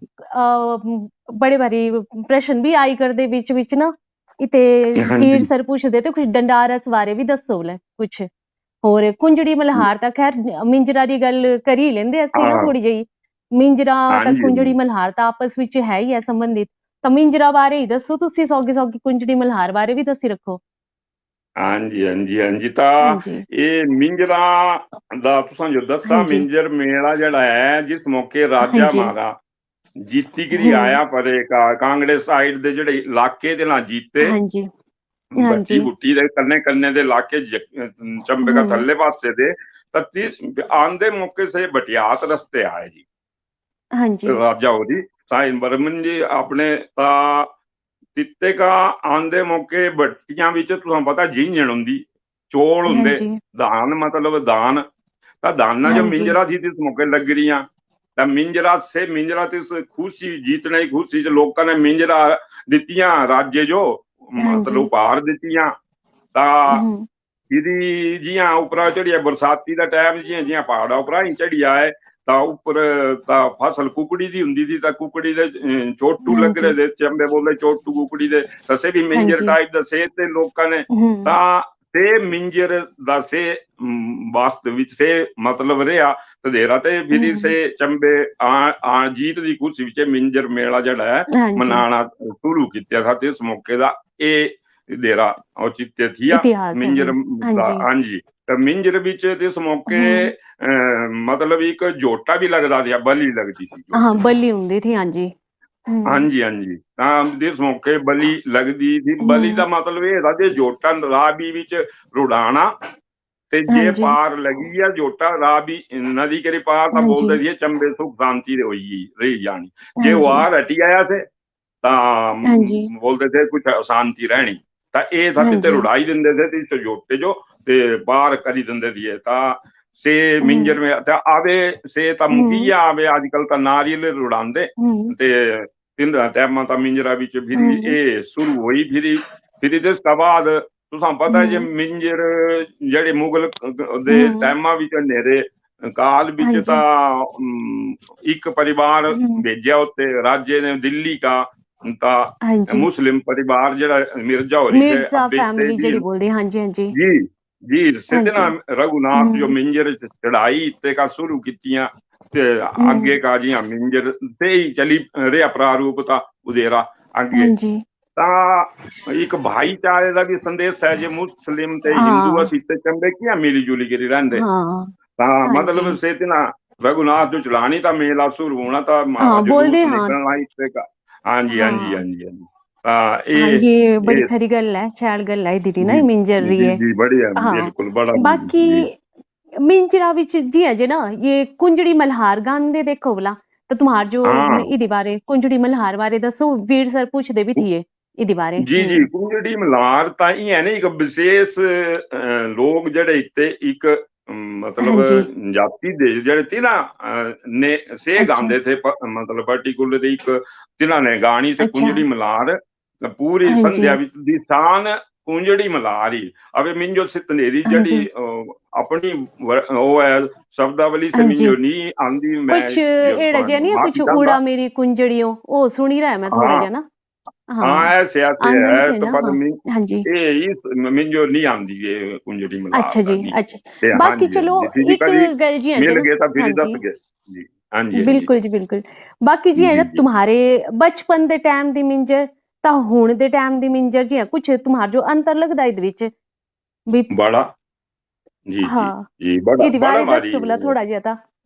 बड़े बारी प्रश्न भी आई करदे बिच बिच ना इत्ते हाँ हीर जी सर पुछदे ते कुछ डंडारस बारे भी दस्सो ले कुछ ਹੋਰ ਕੁੰਜੜੀ ਮਲਹਾਰ ਤਾਂ ਖੈਰ ਮਿੰਜਰਾ ਦੀ ਗੱਲ ਕਰ ਹੀ ਲੈਂਦੇ ਅਸੀਂ ਨਾ हाँ ਥੋੜੀ ਜਿਹੀ ਮਿੰਜਰਾ हाँ ਤਾਂ जी ਕੁੰਜੜੀ ਮਲਹਾਰ ਤਾਂ ਆਪਸ ਵਿੱਚ ਹੈ ਹੀ ਹੈ ਸੰਬੰਧਿਤ ਤਾਂ ਮਿੰਜਰਾ ਬਾਰੇ ਹੀ ਦੱਸੋ ਤੁਸੀਂ ਸੌਗੀ ਸੌਗੀ ਕੁੰਜੜੀ ਮਲਹਾਰ ਬਾਰੇ ਵੀ ਦੱਸੀ ਰੱਖੋ। हाँ जी हाँ जी हाँ जी ਤਾਂ ਹਾਂਜੀ ਇਹ ਮਿੰਜਰਾ ਦਾ ਤੁਸਾਂ ਜੋ ਦੱਸਾ ਹਾਂਜੀ ਮਿੰਜਰ ਮੇਲਾ ਜਿਹੜਾ ਹੈ ਜਿਸ ਮੌਕੇ ਰਾਜਾ ਹਾਂਜੀ ਮਾਰਾ ਜੀਤੀ ਗਰੀ ਆਇਆ ਪਰੇ ਕਾਂਗੜੇ ਸਾਈਡ ਦੇ ਜਿਹੜੇ ਇਲਾਕੇ ਦੇ ਨਾਲ ਜੀਤੇ ਹਾਂਜੀ ਬੱਟੀ ਹਾਂਜੀ ਬੁੱਟੀ ਦੇ ਕੰਨੇ ਕੰਨੇ ਦੇ ਇਲਾਕੇ ਚੰਬੇ का थल्ले पासे दे आंदे मौके से बटियात रस्ते आए जी ਹਾਂਜੀ राजा होदी साईं बर्मन जी अपने ਤਿੱਤੇ ਕਾ ਆਂਦੇ ਮੌਕੇ ਬੱਟੀਆਂ ਵਿੱਚ ਤੁਹਾਨੂੰ ਪਤਾ ਜੀਂਜਣ ਹੁੰਦੀ ਚੋਲ ਹੁੰਦੇ ਹਾਂਜੀ ਦਾਨ ਮਤਲਬ ਦਾਨ ਤਾਂ ਦਾਨਾ ਜੋ ਹਾਂਜੀ ਮਿੰਜਰਾ ਸੀ ਇਸ ਮੌਕੇ ਲੱਗ ਰਹੀਆਂ ਤਾਂ ਮਿੰਜਰਾ ਸੇ ਮਿੰਜਰਾ ਤੇ ਖੁਸ਼ੀ ਜੀਤਣੇ ਦੀ ਖੁਸ਼ੀ ਚ ਲੋਕਾਂ ਨੇ ਮਿੰਜਰਾ ਦਿੱਤੀਆਂ ਰਾਜੇ ਜੋ ਮਤਲਬ ਉਪਹਾਰ ਦਿੱਤੀਆਂ ਤਾਂ ਇਹਦੀ ਜਿਹਾਂ ਉਪਰਾ ਚੜੀਆ ਬਰਸਾਤੀ ਦਾ ਟਾਈਮ ਜਿਹਾਂ ਪਹਾੜਾ ਉਪਰਾ ਹੀ ਚੜੀਆ ਹੈ ਤਾਂ ਉੱਪਰ ਤਾਂ ਫਸਲ ਕੁਕੜੀ ਦੀ ਹੁੰਦੀ ਸੀ ਤਾਂ ਕੁਕੜੀ ਦੇ ਚੋਟੂ ਲੱਗ ਰਹੇ ਦੇ ਚੰਬੇ ਬੋਲਦੇ ਚੋਟੂ ਕੁਕੜੀ ਦੇ ਦੱਸੇ ਵੀ ਮਿੰਜਰ ਟਾਈਪ ਦੱਸੇ ਤੇ ਲੋਕਾਂ ਨੇ ਤਾਂ ਤੇ ਮਿੰਜਰ ਦਾ ਸੇ ਵਾਸਤ ਵਿੱਚ ਸੇ ਮਤਲਬ ਰਿਹਾ ਤਦੇਰਾ ਤੇ ਫਿਰ ਸੇ ਚੰਬੇ ਆ ਜੀਤ ਦੀ ਖੁਸ਼ੀ ਵਿੱਚ ਮਿੰਜਰ ਮੇਲਾ ਜਿਹੜਾ ਹੈ ਮਨਾਣਾ ਸ਼ੁਰੂ ਕੀਤਾ ਸੀ ਇਸ ਮੌਕੇ ਦਾ ਇਹ ਦੇਰਾ औचित्य थिया इतिहास है मिंजर हाँ ਦਾ। जी ਹਾਂਜੀ ਤੇ ਮਿੰਜਰ ਵਿੱਚ ਇਸ ਮੌਕੇ ਮਤਲਬ ਇੱਕ ਝੋਟਾ ਵੀ ਲੱਗਦਾ ਸੀ, ਬਲੀ ਲੱਗਦੀ ਸੀ हाँ ਝੋਟੇ। बलि हुंदी थी हाँ जी ਹਾਂਜੀ ਹਾਂਜੀ ਤਾਂ ਇਸ ਮੌਕੇ ਬਲੀ ਲੱਗਦੀ ਸੀ। ਬਲੀ ਦਾ ਮਤਲਬ ਇਹ ਹੈਗਾ ਜੇ ਝੋਟਾ ਰਾਵੀ ਵਿੱਚ ਰੁੜਾਣਾ ਤੇ हाँ ਜੇ जी ਪਾਰ ਲੱਗੀ ਆ ਝੋਟਾ ਰਾਵੀ ਨਦੀ ਕੇ ਪਾਰ ਤਾਂ हाँ ਬੋਲਦੇ जी ਸੀ ਚੰਬੇ ਸੁਖ ਸ਼ਾਂਤੀ ਹੋਈ ਰਹੀ ਜਾਣੀ। हाँ ਜੇ ਉਹ जी ਆ ਹਟੀ ਆਇਆ ਸੀ ਤਾਂ हाँ जी ਬੋਲਦੇ थे ਕੁਝ ਅਸ਼ਾਂਤੀ ਰਹਿਣੀ। ਤਾਂ ਇਹ ਤਾਂ हाँ ਕਿਤੇ जी ਰੁੜਾਈ ਦਿੰਦੇ थे ਤੇ ਝੋਟੇ ਜੋ ਤੇ ਪਾਰ ਕਰੀ ਦਿੰਦੇ ਸੀ। ਤਾਂ ਸੇ ਮਿੰਜਰ ਮੇ ਤਾਂ ਆਵੇ ਸੇ ਤਾਂ ਮੁਕੀਆ ਆਵੇ ਅੱਜ ਕੱਲ ਤਾਂ ਨਾਰੀਅਲ ਰੁੜਾਉਂਦੇ ਤੇ ਤਿੰਨ ਟਾਈਮਾਂ ਤਾਂ ਮਿੰਜਰਾ ਵਿੱਚ ਫਿਰ ਇਹ ਸ਼ੁਰੂ ਹੋਈ। ਫਿਰ ਇਸ ਤੋਂ ਬਾਅਦ ਤੁਸਾਂ ਪਤਾ ਜੇ ਮਿੰਜਰ ਜਿਹੜੇ ਮੁਗਲ ਦੇ ਟਾਈਮਾਂ ਵਿੱਚ ਹਨੇਰੇ ਕਾਲ हाँ ਵਿੱਚ जी ਤਾਂ ਇੱਕ ਪਰਿਵਾਰ ਭੇਜਿਆ ਉੱਤੇ ਰਾਜੇ ਨੇ ਦਿੱਲੀ ਦਾ ਤਾਂ हाँ जी ਮੁਸਲਿਮ ਪਰਿਵਾਰ ਜਿਹੜਾ ਮਿਰਜ਼ਾ ਹੋ ਰਹੀ थे मिर्जा अब बेचते फैमिली जी ਜਿਹੜੀ ਬੋਲਦੀ हाँ जी हाँ जी जी जी हाँ सिद्धना जी रघुनाथ जो मिंजर चढ़ाई ते का शुरू कीतियां ते आगे का जियां मिंजर ते ही चली रिया प्रारूप ता उदेरा आगे हाँ जी ਤਾਂ ਇੱਕ ਭਾਈਚਾਰੇ ਦਾ ਵੀ ਸੰਦੇਸ਼ ਹੈ। ਜੇ ਮੁਸਲਿਮ ਤੇ ਹਿੰਦੂ हाँ ਅਸੀਂ ਤੇ ਚੰਬੇ ਕਿਆ ਮਿਲੀ ਜੁਲੀ ਕੇ ਰਹਿੰਦੇ हाँ ਤਾਂ हाँ ਮਤਲਬ जी ਸੇ ਤੇ ਨਾ ਰਘੁਨਾਥ ਜੋ ਚਲਾਣੀ ਤਾਂ ਮੇਲਾ ਸ਼ੁਰੂ ਹੋਣਾ ਤਾਂ हाँ ਮਹਾਰਾਜ बोलते ਜਲੂਸ हाँ ਨਿਕਲਣਾ ਇਸੇ का ਹਾਂਜੀ ਹਾਂਜੀ हाँ ਹਾਂਜੀ ਹਾਂਜੀ ਤਾਂ हाँ ये बड़ी ਇਹ खरी गल है शैल गल है दीदी ना जी ये मिंजर रही जी है जी बढ़िया हाँ बिल्कुल बड़ा बाकी जी मिंजरा विच जी अजे ना ये कुंजड़ी मल्हार गांदे देखो भला तो तुम्हार जो हाँ इदी बारे कुंजड़ी मल्हार बारे दसो वीर सर पूछदे भी थिए इदी बारे ਜੀ ਜੀ ਕੁੰਜੜੀ ਮਲਾਰ ਤਾਂ ਇਹ ਹੈ ਨਾ ਇੱਕ ਵਿਸ਼ੇਸ਼ ਲੋਕ ਜਿਹੜੇ ਇੱਥੇ ਇੱਕ ਮਤਲਬ हाँ जी ਜਾਤੀ ਦੇ ਜਿਹੜੇ ਤੀ ਨਾ ਨੇ ਸੇ अच्छा ਗਾਉਂਦੇ ਥੇ ਮਤਲਬ ਪਾਰਟਿਕੂਲਰ ਇੱਕ ਤਿਨਾਂ ਨੇ ਗਾਣੀ ਸੇ अच्छा ਕੁੰਜੜੀ ਮਲਾਰ ਪੂਰੀ हाँ जी ਸੰਧਿਆ ਵਿੱਚ ਦੀ ਸ਼ਾਨ ਕੁੰਜੜੀ ਮਲਾਰ ਹੀ ਅਵੇ ਮਿੰਜੋ ਸਿਤਨੇਰੀ हाँ जी ਜਿਹੜੀ ਆਪਣੀ ਉਹ ਹੈ शब्दावली से हाँ जी मिंजो नहीं आंदी मैं कुछ एड़ा जिहा नहीं है कुछ माफी उड़ा चाहता मेरी कुंजड़ियों ओ सुनी रहा है मैं थोड़ा हाँ जिहा ना हाँ हाँ ऐसे ऐसे आंदे है थे तो ना पर हाँ जी मिंजो नहीं आंदी ये कुंजड़ी मल्हार अच्छा जी नहीं अच्छा ते हाँ बाकी जी हाँ चलो जी फिर एक कभी गल जी है मिल ना गए तो हाँ फिर जी दस गए जी हाँ जी हाँ जी बिल्कुल जी बिल्कुल बाकी जी है जी ना जी तुम्हारे बचपन दे टाइम दी मिंजर ਤਾਂ ਹੁਣ ਦੇ ਟਾਈਮ ਦੀ ਮਿੰਜਰ ਜੀ ਕੁਝ ਤੁਹਾਰ ਜੋ ਅੰਤਰ ਲੱਗਦਾ ਇਹਦੇ ਵਿੱਚ ਵੀ बड़ा जी जी हाँ जी बड़ा ਇਹਦੇ बड़ा ਬਾਰੇ भारी ਦੱਸੋ ਭਲਾ ਥੋੜਾ ਜਿਹਾ ਤਾਂ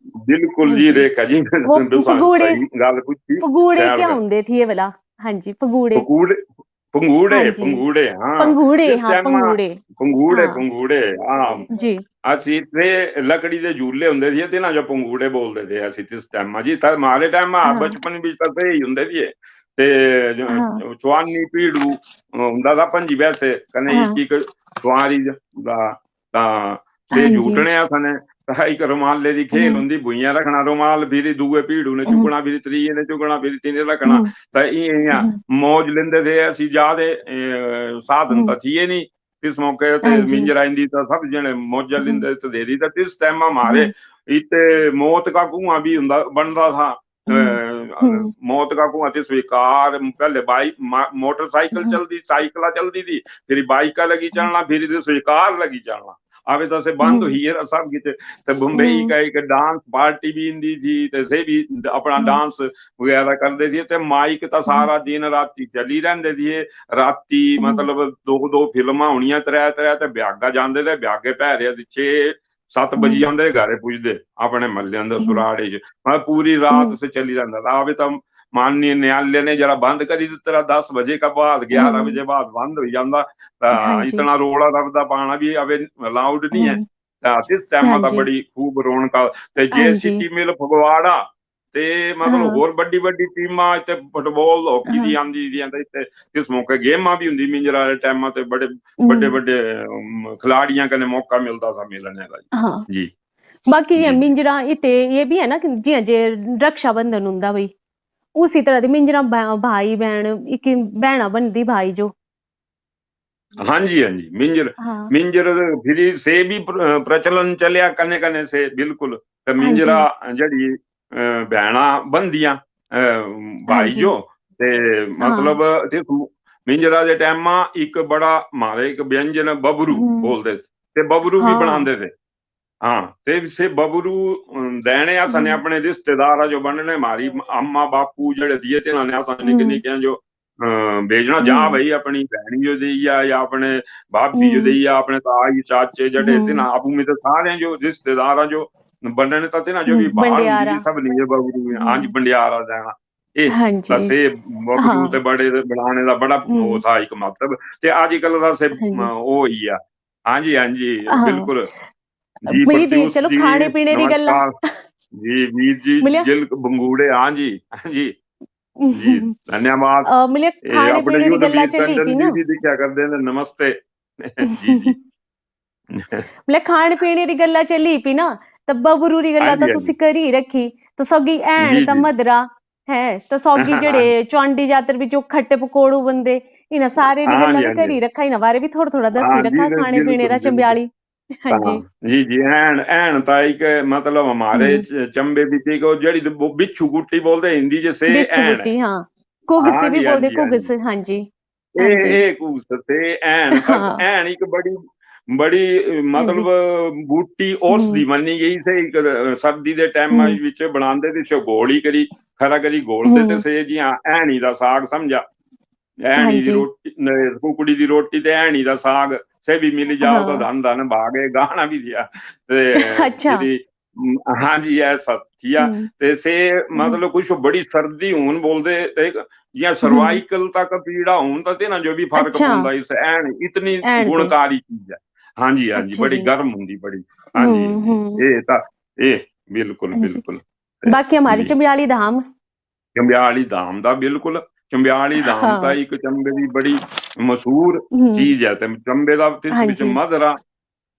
बिल्कुल जी ਹਾਂਜੀ रेखा जी ਉਹ ਫਗੂੜੇ सही गल पूछी फगूड़े खैर क्या होंगे थी ये वाला हाँ जी फगूड़े पकूड़े पंगूड़े हाँ जी पंगूड़े हाँ पंगूड़े जिस हाँ टाइम पंगूड़े पंगूड़े हाँ पंगूड़े हाँ जी ਅਸੀਂ ਤੇ ਲੱਕੜੀ ਦੇ ਝੂਲੇ ਹੁੰਦੇ ਸੀ ਤੇ ਨਾ ਜੋ ਪੰਗੂੜੇ ਬੋਲਦੇ ਸੀ ਅਸੀਂ ਇਸ ਟਾਈਮ ਜੀ ਤਾਂ ਮਾਰੇ ਟਾਈਮ ਆ हाँ ਬਚਪਨ ਵਿੱਚ ਤਾਂ ਤੇ ਹੀ ਹੁੰਦੇ ਸੀ ਤੇ हाँ ਚਵਾਨੀ ਪੀੜੂ ਹੁੰਦਾ ਦਾ ਪੰਜੀ ਵੈਸੇ ਕਨੇ हाँ ਇੱਕ ਇੱਕ ਸਵਾਰੀ ਦਾ ਤਾਂ ਸੇ हाँ जी ਝੂਟਣੇ ਆ ਸਨੇ ਤਾਂ ਇੱਕ ਰੁਮਾਲੇ ਦੀ ਖੇਲ ਹੁੰਦੀ ਭੁਈਆਂ ਰੱਖਣਾ ਰੁਮਾਲ ਫਿਰ ਦੂਏ ਪੀੜੂ ਨੇ ਚੁਗਣਾ ਫਿਰ ਤਰੀਏ ਨੇ ਚੁਗਣਾ ਫਿਰ ਤੀਨੇ ਰੱਖਣਾ ਤਾਂ ਇਹ ਮੌਜ ਲੈਂਦੇ ਸੀ ਅਸੀਂ ਜਿਆਦੇ ਸਾਧਨ ਤਾਂ ਥੀਏ ਨਹੀਂ इस मौके ते हाँ जी मिंजर आईंदी तो सब जने मौजा लिंदे तो देरी तो इस टाइम हमारे इते मौत का कुआं भी हुंदा बनदा था मौत का कुआं ते स्वीकार पहले बाइक मोटरसाइकिल चलदी साइकिल चलदी थी फिर बाइक लगी चलना फिर स्वीकार लगी चलना आवे तो से बंद हुई है सब किते तो मुंबई का एक डांस पार्टी भी इंदी थी ते से भी अपना डांस वगैरह करते थे ते माइक तो सारा दिन राती चली रहंदे थी राती मतलब दो फिल्मां होनियां त्रै त्रै ते ब्यागा जांदे ते ब्यागे पैरे 6-7 बजी आंदे घरे पुजदे अपने महल्ले अंदर सुराड़े च पूरी रात से चली रहंदा था आवे तो माननीय न्यायालय ने जरा बंद करी दिता 10 बजे का बाद 11 बजे बाद बंद हो जाता हाँ जी इतना रोला रबदा पाना भी अब अलाउड नहीं है इस टाइम हाँ ਤਾਂ जी ਬੜੀ ਖੂਬ ਰੌਣਕ ਤੇ हाँ ਜੇ जी ਸਿਟੀ ਮਿਲ ਫਗਵਾੜਾ ਤੇ ਮਤਲਬ हाँ ਹੋਰ ਵੱਡੀ ਵੱਡੀ ਟੀਮਾਂ ਇੱਥੇ ਫੁੱਟਬਾਲ ਹਾਕੀ ਦੀ हाँ ਆਂਦੀ ਦੀਆਂ ਤੇ ਇੱਥੇ ਇਸ ਮੌਕੇ ਗੇਮਾਂ ਵੀ ਹੁੰਦੀ ਮਿੰਜਰ ਵਾਲੇ ਟਾਈਮਾਂ ਤੇ ਬੜੇ ਵੱਡੇ ਵੱਡੇ ਖਿਲਾੜੀਆਂ ਕਨੇ ਮੌਕਾ ਮਿਲਦਾ था मिलने का हाँ जी बाकी ये जी मिंजरा इते ये भी है ना कि जी जे रक्षाबंधन हुंदा बई उसी तरह दी मिंजरा भाई बहन एक बहना बनदी भाई जो हाँ जी हाँ जी मिंजर हाँ मिंजर फिर से भी प्रचलन चलिया कने कने से बिल्कुल ते हाँ जी मिंजरा जड़ी भैणा बनदियां हाँ भाई जी जो ते हाँ मतलब ते मिंजरा दे टाइम एक बड़ा मारे एक व्यंजन बबरू बोलते ते बबरू भी हाँ बनाते थे हाँ ते से बबरू देने असने अपने रिश्तेदार जो बनने मारी अम्मा बापू जड़े दिए थे ना असने निके निके जो भेजना जा भाई अपनी भैन जो दी या अपने भाभी जो दी या अपने ताई चाचे जड़े थे ना आपू में तो सारे जो रिश्तेदार जो बनने तो थे ना जो भी बाहर होंगी बंडियारा। थी सब नहीं बबरू हाँ जी बंडियारा देना ਇਹ हाँ जी। ਤਾਂ ਸੇ ਬਬਰੂ ਤੇ ਬੜੇ ਬਣਾਉਣੇ ਦਾ ਬੜਾ ਉਹ ਥਾ ਇੱਕ ਮਤਲਬ ਤੇ ਅੱਜ ਕੱਲ ਦਾ ਸੇ ਉਹ ਹੀ ਆ ਹਾਂਜੀ ਹਾਂਜੀ ਬਿਲकुल जी ਵੀ ਦੀ प्रत्युष ਚਲੋ जी ਖਾਣੇ ਪੀਣੇ ਦੀ ਗੱਲਾਂ नमस्कार जी वीर जी ਮਿਲਿਆ जिल बंगूड़े हाँ जी जी धन्यवाद ਮਿਲਿਆ ਇਹ ਖਾਣੇ ਆਪਣੇ ਪੀਣੇ ਦੀ ਯੁੱਧ ਗੱਲਾਂ ਵੀਰ ਚੱਲੀ ਟੰਡਨ ਸੀ ਜੀ ਨਾ ਵੀ ਦਿਖਿਆ ਕਰਦੇ ਨੇ ਨਮਸਤੇ ਜੀ ਜੀ ਮਿਲਿਆ ਖਾਣ ਪੀਣੇ ਦੀ ਗੱਲਾਂ ਚੱਲੀ ਪਈ ਨਾ ਤਾਂ ਬਬਰੂ ਦੀ ਗੱਲਾਂ ਤਾਂ ਹਾਂਜੀ ਤੁਸੀਂ ਕਰ ਹੀ ਰੱਖੀ ਤਾਂ ਸੌਗੀ ਐਣ ਜੀ ਤਾਂ ਜੀ ਮਧਰਾ ਹੈ ਤਾਂ ਸੌਗੀ ਜਿਹੜੇ ਚੌਂਡੀ ਜਾਤਰ ਵਿੱਚ ਉਹ ਖੱਟੇ ਪਕੌੜੂ ਬੰਦੇ ਇਹਨਾਂ ਸਾਰੇ ਦੀ ਗੱਲਾਂ ਹਾਂਜੀ ਵੀ ਕਰ ਹਾਂਜੀ ਹੀ ਰੱਖਾ ਇਹਨਾਂ ਬਾਰੇ ਵੀ ਥੋੜਾ ਥੋੜਾ ਦੱਸੀ हाँ जी ਰੱਖਾ ਖਾਣੇ ਪੀਣੇ ਦਾ बिल्कुल बिल्कुल ਚੰਬਿਆਲੀ ਹਾਂਜੀ हाँ जी जी ऐन ताई के मतलब हमारे चंबे बिटी को जड़ी वो बिच्छू गुट्टी बोलते हिंदी जैसे ਬਿੱਛੂ ऐन है ਗੁੱਟੀ ਹਾਂ ਕੁਗਸ हाँ ਵੀ जी हाँ ਬੋਲਦੇ जी हाँ ਕੁਗਸ जी ਹਾਂਜੀ ਹਾਂਜੀ ये कूस ते ऐन तक ਹਾਂ ऐन एक बड़ी बड़ी ਹਾਂਜੀ मतलब बूटी औषधि मन्नी गई थे एक सर्दी दे टाइम विच बनांदे ते गोली करी खरा करी घोलते ते से जी हाँ ऐनी दा साग समझा ऐनी दी ਹਾਂਜੀ रोटी कुकड़ी दी रोटी ते ऐनी दा साग से भी मिल जाओ तो ਹਾਂ धन धन भागे गाना भी दिया ते ਅੱਛਾ फिर हाँ जी ऐसा किया ते से मतलब कुछ बड़ी सर्दी हून बोलदे ते जियां सर्वाइकल तक पीड़ा हून तो ना जो भी फर्क अच्छा पौंदा इस ऐन इतनी ਐਣ ਤੇ गुणकारी चीज है हाँ जी हाँ जी ਅੱਛਾ बड़ी ਜੀ गर्म हुंदी बड़ी हाँ जी जी ये ता ये बिल्कुल ਹਾਂਜੀ बिल्कुल ਬਾਕੀ हमारी जी चंबियाली धाम चंबियाली धाम दा बिल्कुल चंबियाली धाम ता हाँ एक चंबे दी बड़ी मशहूर हम्म, चीज है ते चंबे दा तिस हाँ विच जी मधरा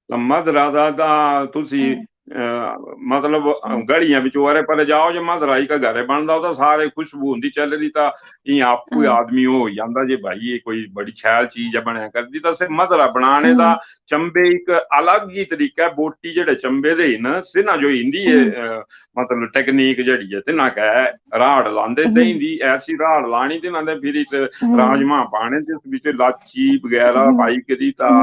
मधरा दा तुसी हम्म, मतलब गलियां बिच ओरे पर जाओ जे मधरा ही का घरे बनदा ओदा सारे खुशबू हुंदी चल रही ता ई आपको हाँ, आदमी हो ਜਾਂਦਾ जे भाई ये कोई बड़ी छैल चीज है बनया करदी ਤਾਂ ਸੇ ਮਧਰਾ ਬਣਾਣੇ ਦਾ ਚੰਬੇ ਇੱਕ ਅਲੱਗ ਹੀ ਤਰੀਕਾ ਬੋਟੀ ਜਿਹੜੇ ਚੰਬੇ ਦੇ ਹਨ ਸਿਨਾ ਜੋ ਹਿੰਦੀ ਹੈ ਮਤਲਬ ਟੈਕਨੀਕ ਜਿਹੜੀ ਹੈ ਤੇ ਨਾ ਕਹੇ ਰਾੜ ਲਾਂਦੇ ਤੇ ਹਿੰਦੀ ਐਸੀ ਰਾੜ ਲਾਣੀ ਤੇ ਨਾ ਫਿਰ ਇਸ ਰਾਜਮਾ ਪਾਣੇ ਤੇ ਇਸ ਵਿੱਚ ਲਾਚੀ ਵਗੈਰਾ ਪਾਈ ਕਰੀ ਤਾਂ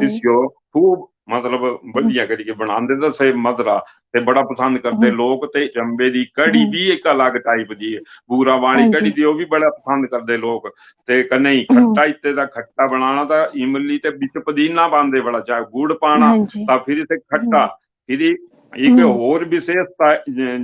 ਇਸ ਜੋ खूब मतलब बढ़िया करिए बनाते तो से मधरा ते बड़ा पसंद करते लोग ते चंबे दी कड़ी भी एक अलग टाइप दी है बूरा वाली कड़ी दी भी बड़ा पसंद करते लोग ते कन्ने खट्टा इत्ते दा खट्टा बनाना ता इमली ते बिच पुदीना पांदे बड़ा चाहे गुड़ पाना हाँ जी ता फिर इसे खट्टा फिर एक होर विशेषता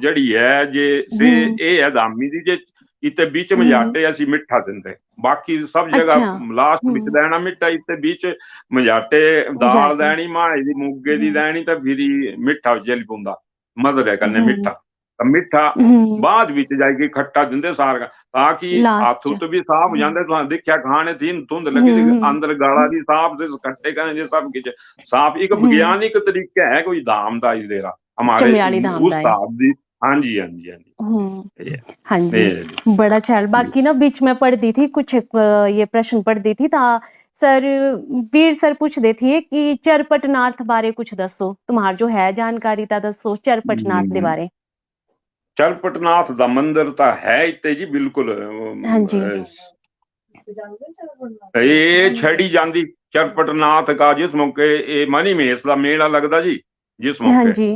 जड़ी है जे से ये है दामी दी जे इत्ते बीच मजाटे असी मिठा दिंदे बाकी सब जगह अच्छा लास्ट विच देना मिठा इत्ते बीच मजाटे दाल जाते देनी माए दी मुगे दी देनी ते फिर मिठा जल पुंदा मधरे कन्ने मिठा मिठा बाद विच जाके खट्टा दिंदे सारा ताकि हाथ लास्ट हुत भी साफ हो जांदे तुहां देखिया खाने थी धुंध लगी अंदर गला भी साफ से खट्टे करने जे सब कुछ साफ एक वैज्ञानिक तरीका है कोई धाम दा इस देरा हमारे चंबियाली धाम उस दा है धाम दी हाँ जी हाँ जी हाँ जी हाँ जी बड़ा ख्याल बाकी ना बीच में पढ़ती थी कुछ ये प्रश्न पढ़ती थी ता सर वीर सर पूछते थे कि चरपटनाथ बारे कुछ दसो तुम्हार जो है जानकारी ता दसो चरपटनाथ दे बारे चरपटनाथ दा मंदिर ता है इत्ते जी बिल्कुल हाँ जी ये छड़ी जांदी चरपटनाथ का जिस मौके ये मनी महेश दा मेला लगदा जी जिस हाँ मौके जी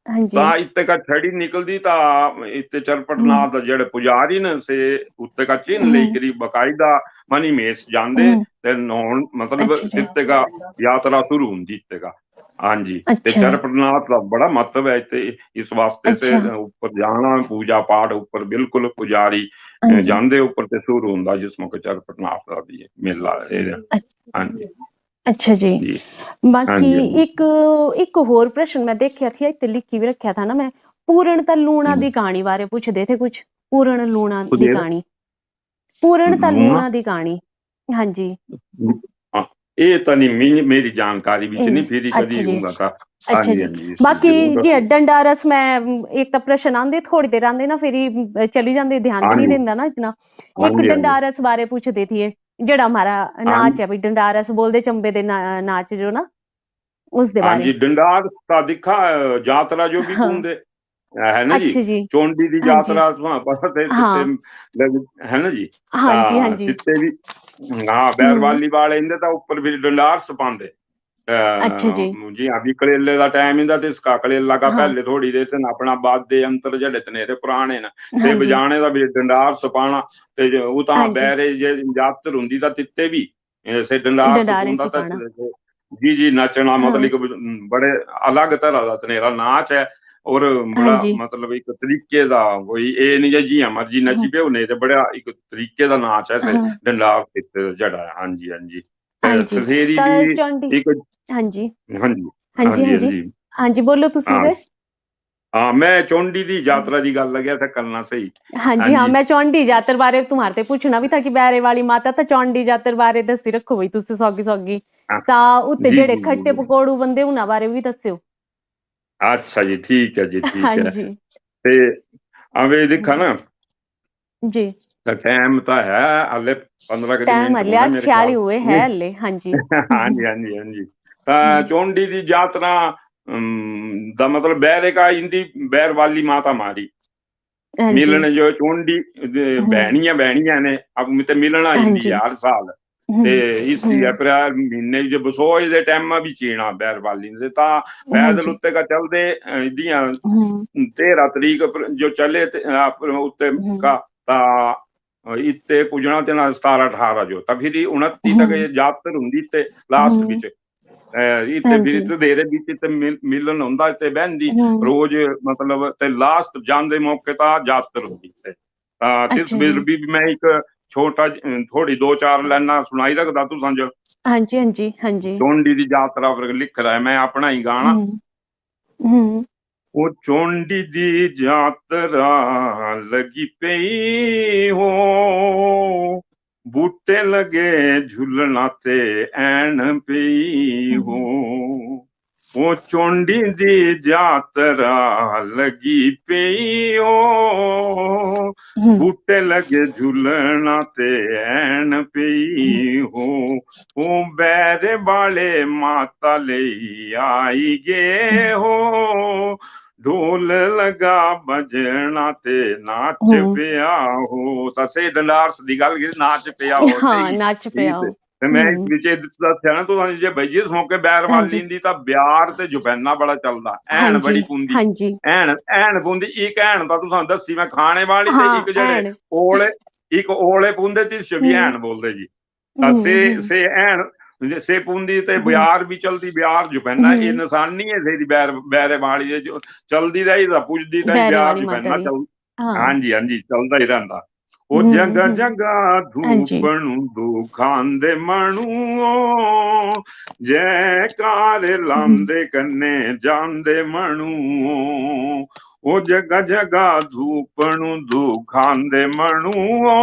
हाँ जी ਤਾਂ ਇੱਥੇ ਕਾ ਛੜੀ ਨਿਕਲਦੀ ਤਾਂ ਇੱਥੇ ਚਰਪਟਨਾਥ ਜਿਹੜੇ ਪੁਜਾਰੀ ਨੇ ਸੇ ਉੱਤੇ ਕਾ ਚਿੰਨ ਲਈ ਕਰੀ ਬਕਾਇਦਾ ਮਨੀ ਮੇਸ ਜਾਂਦੇ ਤੇ ਨੌਣ ਮਤਲਬ ਇੱਥੇ ਕਾ ਯਾਤਰਾ ਸ਼ੁਰੂ ਹੁੰਦੀ ਇੱਥੇ ਕਾ ਹਾਂਜੀ ਤੇ ਚਰਪਟਨਾਥ ਦਾ ਬੜਾ ਮਹੱਤਵ ਹੈ ਇੱਥੇ ਇਸ ਵਾਸਤੇ ਤੇ ਉੱਪਰ ਜਾਣਾ ਪੂਜਾ ਪਾਠ ਉੱਪਰ ਬਿਲਕੁਲ ਪੁਜਾਰੀ ਜਾਂਦੇ ਉੱਪਰ ਤੇ ਸ਼ੁਰੂ ਹੁੰਦਾ ਜਿਸ ਮੌਕੇ ਚਰਪਟਨਾਥ ਦਾ ਵੀ ਮੇਲਾ ਹਾਂਜੀ अच्छा जी बाकी एक होर प्रश्न मैं देखा थी एक लिखी भी रखा था ना मैं पूर्ण ता लूणा दी कहानी बारे पूछते थे कुछ पूर्ण लूणा दी कहानी पूर्ण ता लूणा दी कहानी हाँ जी ये तो नहीं मेरी जानकारी भी नहीं फिर कभी दूंगा था अच्छा जी बाकी जी डंडा रस में एक तो प्रश्न आंदे थोड़ी देर आंदे ना फिर चली जाते ध्यान भी नहीं देता ना इतना एक डंडा रस बारे पूछते थे ਜਿਹੜਾ ਹਮਾਰਾ ਨਾਚ ਹੈ ਵੀ ਡੰਡਾਰਸ ਬੋਲਦੇ ਚੰਬੇ ਦੇ ਨਾਚ ਜੋ ਨਾ ਉਸ ਦੇ ਬਾਰੇ ਹਾਂਜੀ ਡੰਡਾਰ ਤਾਂ ਦਿਖਾ ਯਾਤਰਾ ਜੋ ਵੀ ਹੁੰਦੇ है ना जी चोंडी दी यात्रा पता है ना जी हाँ जी हाँ जी तित्ते भी हाँ बैरवाली वाले इंदे ता ऊपर फिर डंडारस पांदे अच्छा जी। जी हाँ भी कलेले का टाइम इंदा ते इसका कलेला का हाँ। पहले थोड़ी देर तन अपना बाद दे अंतर जड़े तनेरे पुराने न हाँ से जी। बजाने दा भी डंडार सपाना ते उता हाँ जी। बैरे जे जातर हुंदी ता तित्ते भी से डंडार डंडारे सपूंदा ता सिपाना। जी जी नचना हाँ। मतलब कि बड़े अलग तरह दा तनेरा नाच है और हाँ बड़ा जी। मतलब एक तरीके दा कोई ए नहीं जे जियां मर्जी नची हाँ। पे नहीं ते बड़ा एक तरीके दा नाच है से हाँ। डंडार तित्ते जड़ा है। हाँ जी हाँ जी हाँ जी। सफेरी ਤਾਂ भी ਚੌਂਡੀ। एक हाँ जी। हाँ जी हाँ हाँ जी। जी हाँ हाँ जी। जी हाँ जी, बोलो तुसी हाँ फिर। हाँ मैं चौंडी दी यात्रा दी गल लग्या था करना सही। हाँ हाँ जी। हाँ, जी मैं चौंडी जातर बारे तुम्हारे ते पुछना भी था कि बैरे वाली माता ਤਾਂ ਚੌਂਡੀ ਜਾਤਰ ਬਾਰੇ ਦੱਸੀ ਰੱਖੋ ਬਈ ਤੁਸੀਂ ਸੌਗੀ ਸੌਗੀ। हाँ ਤਾਂ ਉੱਤੇ जी ਜਿਹੜੇ जी ਖੱਟੇ जी ਪਕੌੜੂ ਬੰਦੇ ਉਹਨਾਂ ਬਾਰੇ ਵੀ ਦੱਸਿਓ। अच्छा जी हाँ ठीक है जी। ते अवे देखा ना जी। तो टाइम तो है हाले 15 टाइम मिनट हले होना मेरे 8:46 ख्याल हुए ये है हले। हाँ जी। हाँ जी हाँ जी हाँ जी हम्म। चौंडी दी यात्रा दा मतलब बैरे का इंदी बैर वाली माता मारी हाँ जी। मिलन जो चौंडी हम्म। बहनियां ने अब मिते मिलना हाँ इंदी जी। हर साल ते इस हम्म। अप्रैल महीने जो बसोए दे टाइम भी चीना बैर वाली ने ता हाँ पैदल जी। उत्ते का चलदे दियां हम्म। 13 तरीक जो चले उत्ते हम्म। का ता इत्ते पुजना ते ना 17-18 जो ता फिर 29 तक हम्म। यात्रा हुंदी ते लास्ट हम्म। विच इत्ते हाँ फिर जी। इत्ते देरे बिच इत्ते मिलन हुंदा इत्ते बहंदी हम्म। रोज मतलब ते लास्ट जांदे मौके ता यात्रा हुंदी ते तिस अच्छा बिर जी। भी मैं एक छोटा थोड़ी 2-4 लाइना सुनाई रखदा तू समझ हाँ जी। हाँ जी। हाँ जी। चौंडी दी यात्रा पर लिख रहा है मैं अपना ही गाना हम्म। हम्म। ओ चौंडी दी यात्रा लगी पई हो बूटे लगे झूलना ते ऐन पई हो ओ चौंडी दी यात्रा लगी पई हो हम्म। बूटे लगे झूलना ते ऐन पई हो ओ बैरे वाले माता ले आई गे हो ढोल लगा बजना ते नाच हम्म। पिया हो तसे डंडार दी गल की नाच पिया हो हाँ, सही नच पिया हो। ते मैं इस विच दस्या ना तुहां जे भाई जिस मौके बैर हाँ वाली जी। दी तां ब्यार ते जुबैना बड़ा चलदा हाँ ऐन जी। बड़ी पुंदी हाँ जी। ऐन पुंदी एक ऐन तां तुसां दस्सी मैं खाने वाली ते हाँ, एक जड़े ऐन। ओले एक ओले पुंदे ती छवि हम्म। ऐन बोलदे जी तां हम्म। से ऐन से पुंदी ते हम्म। ब्यार भी चलदी ब्यार जुबैना ये हम्म। निशानी है तेरी बैरे वाली दे जो चलदी रही तां पुजदी तां बैरे ब्यार वाली माता जुबैना दी। चल हाँ। ਹਾਂਜੀ ਹਾਂਜੀ ਚੱਲਦਾ ਹੀ ਰਹਿੰਦਾ ਉਹ ਜਗਾ ਜਗਾ हाँ जी। ਧੂਪ ਨੂੰ ਦੁਖਾਂਦੇ ਮਣੂਓ ਜੈਕਾਰੇ ਲਾਂਦੇ ਕੰਨੇ ਜਾਂਦੇ ਮਣੂਓ ਉਹ ਜਗਾ ਜਗਾ ਧੂਪ ਨੂੰ ਦੁਖਾਂਦੇ ਮਣੂਓ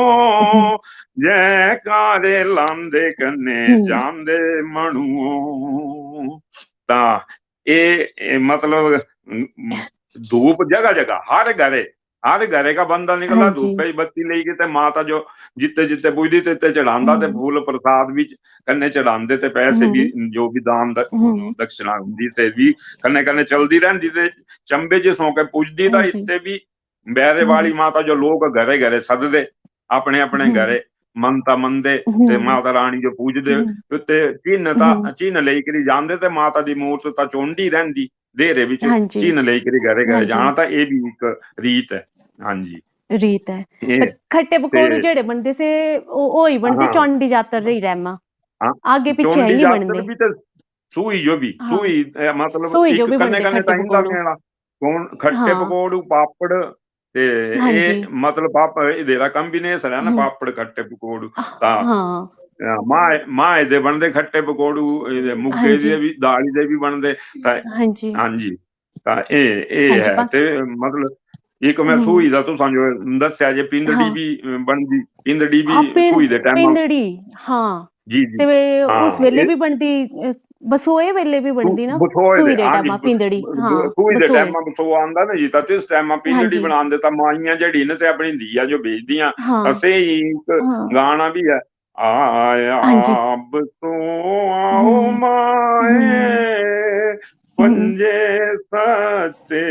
ਜੈਕਾਰੇ ਲਾਂਦੇ ਕੰਨੇ ਜਾਂਦੇ ਮਣੂਓ ਤਾਂ ਇਹ मतलब धूप जगह जगह हर घरे का बंदा हाँ निकला जी। धूप ही बत्ती लेके ते माता जो जिते जिते पुजदी ते चढ़ांदा ते फूल प्रसाद भी कन्ने चढ़ांदे ते पैसे भी जो भी दान दक्षिणा हुंदी ते भी कन्ने कन्ने चलदी रहंदी ते चंबे जिस मौके पुजदी हाँ तां जी। इत्ते भी बैरे वाली माता जो लोग घरे घरे सददे अपने अपने घरे मनता मनदे ते माता रानी जो पूजदे ते चिन्ह लेई करी जांदे ते माता दी मूरत तां चौंडी रहंदी देरे विच हाँ जी। चिन्ह लेई करी घरे हाँ घरे जी। जाना तां ਇਹ ਵੀ ਇੱਕ ਰੀਤ ਹੈ ਹਾਂਜੀ रीत है। ਇਹ तो खट्टे ਤੇ पकौड़ू जेड़े बनते से ओ ही बनते ਹਾਂ चौंडी जातर रही रहमा। ਹਾਂ आगे पीछे है ਚੌਂਡੀ नहीं ਜਾਤਰ बनते। ਵੀ ਤੇ ਸੂਈ ਜੋ ਵੀ हाँ। ਸੂਈ ਮਤਲਬ सूई जो ਇੱਕ भी ਕੰਨੇ बनते ਕੰਨੇ खट्टे ਤਾਂ ਇੰਦਾ पकौड़ू। ਕਹਿਣਾ ਕੌਣ ਖੱਟੇ हाँ। ਪਕੌੜੂ ਪਾਪੜ ਤੇ हाँ जी। ਇਹ ਮਤਲਬ ਪਾਪੜ ਇਹਦੇ ਦਾ ਕੰਬੀਨੇਸ਼ਨ ਹੈ ਨਾ ਪਾਪੜ ਖੱਟੇ ਪਕੌੜੂ ਤਾਂ हाँ। ਮਾਏ ਦੇ ਬਣਦੇ ਖੱਟੇ ਪਕੌੜੂ ਇਹਦੇ हाँ ਮੁੱਗੇ जी। ਦੇ ਵੀ ਦਾਲੀ ਦੇ ਵੀ ਬਣਦੇ ਤਾਂ हाँ जी। ਹਾਂਜੀ ਤਾਂ ਇਹ हाँ जी। ਹੈ ਤੇ ਮਤਲਬ ਇੱਕ ਮੈਂ ਸੂਈ ਦਾ ਤੁਸਾਂ ਜੋ ਦੱਸਿਆ ਜੇ ਪਿੰਦੜੀ हाँ। ਵੀ ਬਣਦੀ ਪਿੰਦੜੀ ਵੀ हाँ, ਸੂਈ ਦੇ ਟਾਈਮ पिंदड़ी। हाँ। ਜੀ ਜੀ ते उस ਹਾਂ वेले ਇਹ भी बनती बसोए वेले भी बनती ना ਬਸੋਏ सूई ਦੇ रे ਹਾਂਜੀ टाइमा पिंदड़ी। हाँ। ਸੂਈ ਦੇ बसोए। ਟਾਈਮ ਬਸੋ ਆਂਦਾ ਨਾ ਜੀ ਤਾਂ ਤਿਸ ਟਾਈਮ हाँ ਪਿੰਦੜੀ जी। ਬਣਾਉਂਦੇ ਤਾਂ ਮਾਈਆਂ ਜਿਹੜੀ ਨੇ ਸੇ ਆਪਣੀ ਧੀਆ ਜੋ ਵੇਚਦੀਆਂ ਤਾਂ हाँ। ਸਹੀ ਇੱਕ हाँ। ਗਾਣਾ ਵੀ ਹੈ ਆਇਆ हाँ जी। ਬਸੋ ਆਓ हम्म। हम्म। ਮਾਏ हम्म। ਪੰਜੇ ਸੱਤੇ